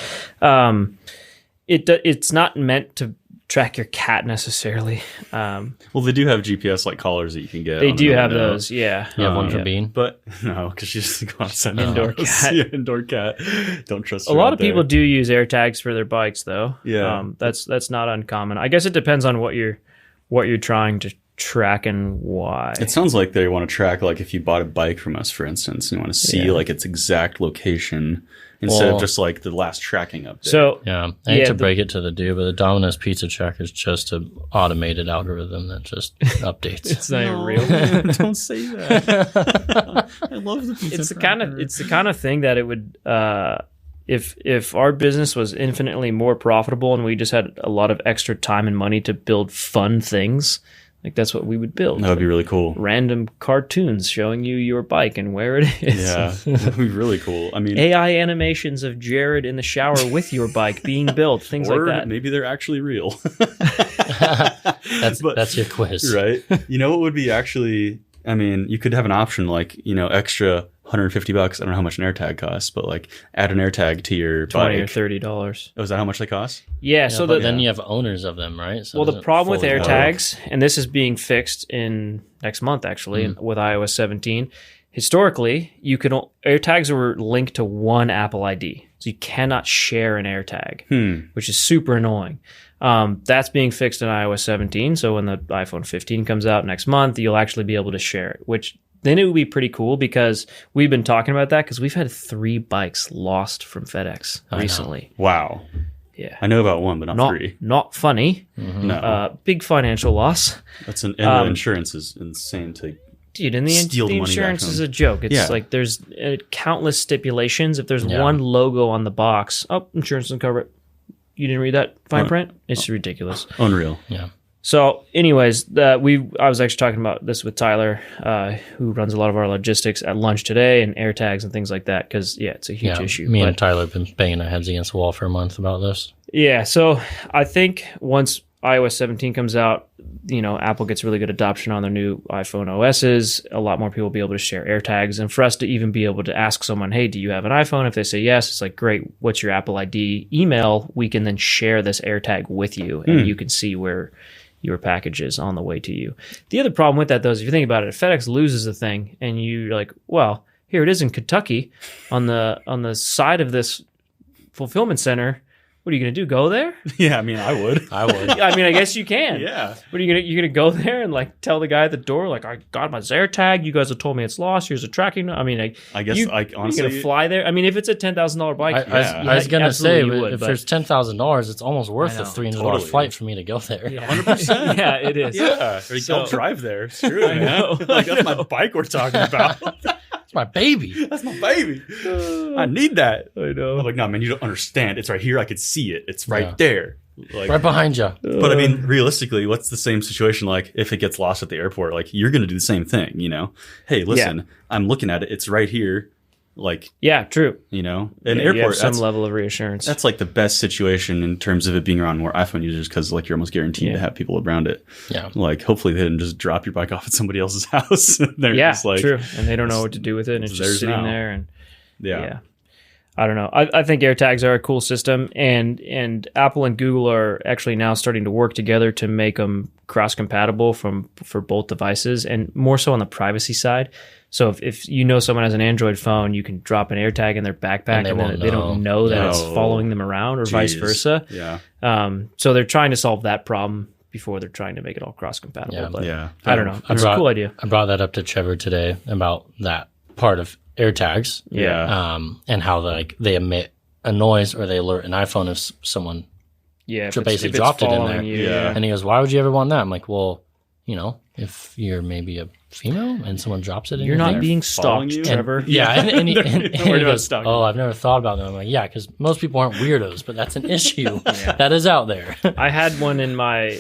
it's not meant to track your cat necessarily. Well, they do have GPS like collars that you can get. They on do the have window. those, yeah. you have one for Yeah. Bean. But no, because she's just go outside. Indoor the house. cat. Yeah, indoor cat. Don't trust A her lot out of people there. do use AirTags for their bikes, though. Yeah. That's not uncommon. I guess it depends on what you're trying to track and why. It sounds like they want to track, like if you bought a bike from us, for instance, and you want to see Yeah. like its exact location instead Well- of just like the last tracking update. So Yeah, I hate Yeah, to the- break it to the dude, but the Domino's Pizza Tracker is just an automated algorithm that just updates. it's not even real. Don't say that. I love the pizza. It's the kind of thing that it would if our business was infinitely more profitable and we just had a lot of extra time and money to build fun things, like that's what we would build. That would be really cool. Random cartoons showing you your bike and where it is. Yeah, that would be really cool. I mean, AI animations of Jared in the shower with your bike being built, things or like that. maybe they're actually real. That's your quiz. Right. You know what would be actually, I mean, you could have an option like, extra $150. I don't know how much an AirTag costs, but like add an AirTag to your $20 bike. or $30. Oh, is that how much they cost? Yeah, Yeah, so but the then you have owners of them, right? So well, it the doesn't problem with fully work. AirTags, and this is being fixed in next month actually with iOS 17. Historically, AirTags were linked to one Apple ID. So you cannot share an AirTag, which is super annoying. That's being fixed in iOS 17. So when the iPhone 15 comes out next month, you'll actually be able to share it, which then it would be pretty cool because we've been talking about that because we've had 3 bikes lost from FedEx recently. Wow. Yeah. I know about one, but not 3. Not funny. No. Big financial loss. And the insurance is insane to Dude, and steal the money back insurance from is them. a joke. It's Yeah. like there's countless stipulations. If there's one logo on the box, insurance doesn't cover it. You didn't read that fine print? It's ridiculous. unreal. Yeah. So, anyways, I was actually talking about this with Tyler, who runs a lot of our logistics at lunch today, and AirTags and things like that. Because it's a huge issue. Me and Tyler have been banging our heads against the wall for a month about this. Yeah, so I think once iOS 17 comes out, Apple gets really good adoption on their new iPhone OSs. A lot more people will be able to share AirTags. And for us to even be able to ask someone, hey, do you have an iPhone? If they say yes, it's like, great, what's your Apple ID email? We can then share this AirTag with you, and you can see where your package is on the way to you. The other problem with that, though, is if you think about it, if FedEx loses the thing and you're like, well, here it is in Kentucky on the side of this fulfillment center, what are you going to do? Go there? Yeah, I mean, I would. I mean, I guess you can. Yeah. What are you're gonna go there and like tell the guy at the door, like, I got my AirTag. You guys have told me it's lost. Here's a tracking. I mean, I guess honestly, you're gonna fly there. I mean, if it's a $10,000 bike, I was gonna say, would, if but there's $10,000, it's almost worth I the know. $300 Totally. flight for me to go there. 100%. yeah, it is. Yeah, So- I'll drive there. Screw it, I man. know, Like, I that's my know. bike we're talking about. It's my baby. That's my baby. I need that. I know. I'm like, no, man, you don't understand. It's right here. I could see it. It's right Yeah. there. Like, Right behind you. but I mean, realistically, what's the same situation like if it gets lost at the airport? Like, you're going to do the same thing, Hey, listen, I'm looking at it. It's right here. Like, Yeah, true. an You have airport, some level of reassurance. that's like the best situation in terms of it being around more iPhone users because like you're almost guaranteed to have people around it. Yeah. Like, hopefully they didn't just drop your bike off at somebody else's house. They're just like, true. And they don't know what to do with it, and it's it's just theirs sitting now. there. And Yeah. I don't know. I think AirTags are a cool system, and Apple and Google are actually now starting to work together to make them cross-compatible for both devices, and more so on the privacy side. So if someone has an Android phone, you can drop an AirTag in their backpack, and then they don't know that it's following them around, or vice versa. Yeah. So they're trying to solve that problem before they're trying to make it all cross-compatible. Yeah. But Yeah. I don't know. It's a cool idea. I brought that up to Trevor today about that part of AirTags. Yeah. And how they emit a noise or they alert an iPhone if someone Yeah. basically dropped it in there. Yeah. And he goes, why would you ever want that? I'm like, well, if you're maybe a female and someone drops it in You're your not hair. being following stalked, you? Trevor. Yeah, and he about goes, stalking. oh, I've never thought about that. I'm like, yeah, because most people aren't weirdos, but that's an issue that is out there. I had one in my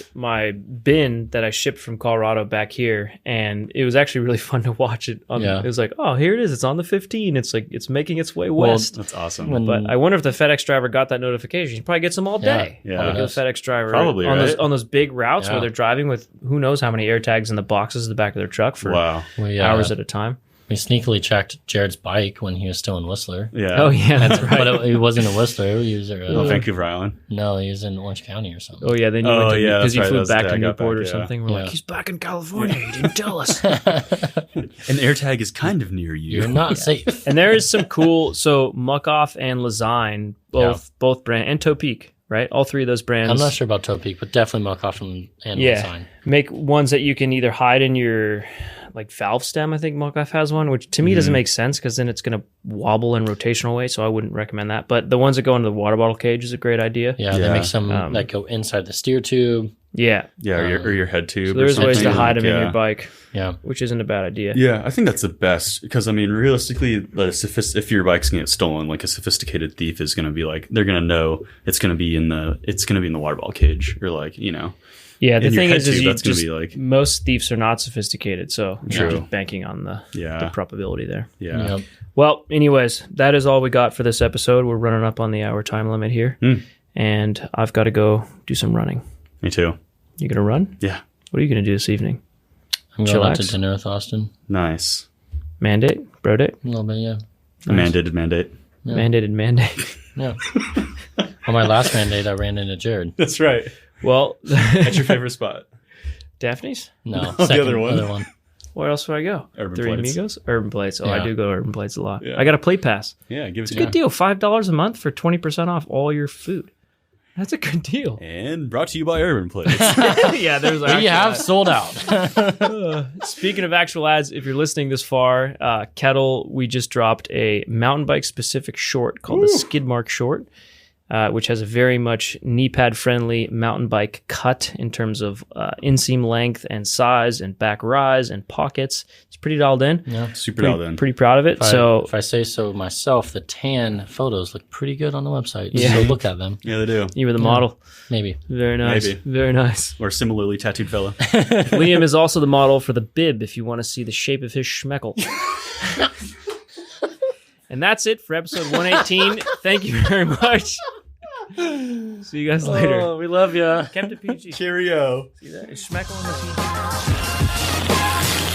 bin that I shipped from Colorado back here, and it was actually really fun to watch it. Yeah. It was like, oh, here it is. It's on the 15. It's like it's making its way west. That's awesome. When- But I wonder if the FedEx driver got that notification. He probably gets them all day. Yeah. Like the FedEx driver Probably, on right? those big routes Yeah. where they're driving with who knows how many AirTags in the boxes in the back of their truck for Wow. hours at a time. We sneakily checked Jared's bike when he was still in Whistler. Yeah. Oh yeah, that's right. But it wasn't in Whistler. He was Vancouver Island. no, he was in Orange County or something. Oh yeah, then you Oh, went to yeah, because that's you right. flew That was back the to day I got Newport back, or yeah. something. We're Yeah. like, he's back in California. He didn't tell us. An AirTag is kind of near you. You're not safe. And there is some cool. So Muck-Off and Lesign, both brand, and Topeak, right? All three of those brands. I'm not sure about Topeak, but definitely Muck-Off and Design. make ones that you can either hide in your like valve stem. I think Muck-Off has one, which to me doesn't make sense because then it's going to wobble in rotational way. So I wouldn't recommend that. But the ones that go into the water bottle cage is a great idea. Yeah, they Yeah. make some that go inside the steer tube. Yeah. Yeah, or your head tube. So or there's ways to something. hide them in Yeah. your bike, Yeah. which isn't a bad idea. Yeah, I think that's the best because I mean, realistically, if your bike's gonna get stolen, like a sophisticated thief is gonna be like, they're gonna know it's gonna be in the water bottle cage or like Yeah, the in your thing head is tube, you that's gonna just, be like most thieves are not sophisticated, so you're True. just banking on the yeah probability there. yeah. Yep. Well, anyways, that is all we got for this episode. We're running up on the hour time limit here, and I've got to go do some running. Me too. You gonna run? Yeah, What are you gonna do this evening? I'm going out to Chillax. dinner with Austin. nice. Mandate? Bro date? A little bit, yeah. Mandated mandate. Yeah. Mandated mandate. Yeah. On my last mandate, I ran into Jared. That's right. Well, That's your favorite spot. Daphne's? No, The other one. Where else would I go? Urban Three Plates. Amigos? Urban Plates. Oh, I Yeah. do go to Urban Plates a lot. Yeah. I got a plate pass. Yeah, give it It's a to good deal. $5 a month for 20% off all your food. That's a good deal. And brought to you by Urban Plates. Yeah, there's We have sold out. Speaking of actual ads, if you're listening this far, Kettle, we just dropped a mountain bike specific short called the Skid Mark Short, which has a very much knee pad friendly mountain bike cut in terms of inseam length and size and back rise and pockets. It's pretty dialed in. Yeah. Super dialed in. Pretty proud of it. If I say so myself, the tan photos look pretty good on the website. Yeah. So look at them. Yeah, they do. you were the model. Maybe. Very nice. Maybe. Very nice. Or similarly tattooed fella. Liam is also the model for the bib if you want to see the shape of his schmeckle. And that's it for episode 118. Thank you very much. See you guys later. Oh, we love you. Kept it PG. Cheerio. See that? Is schmeckle in the PG?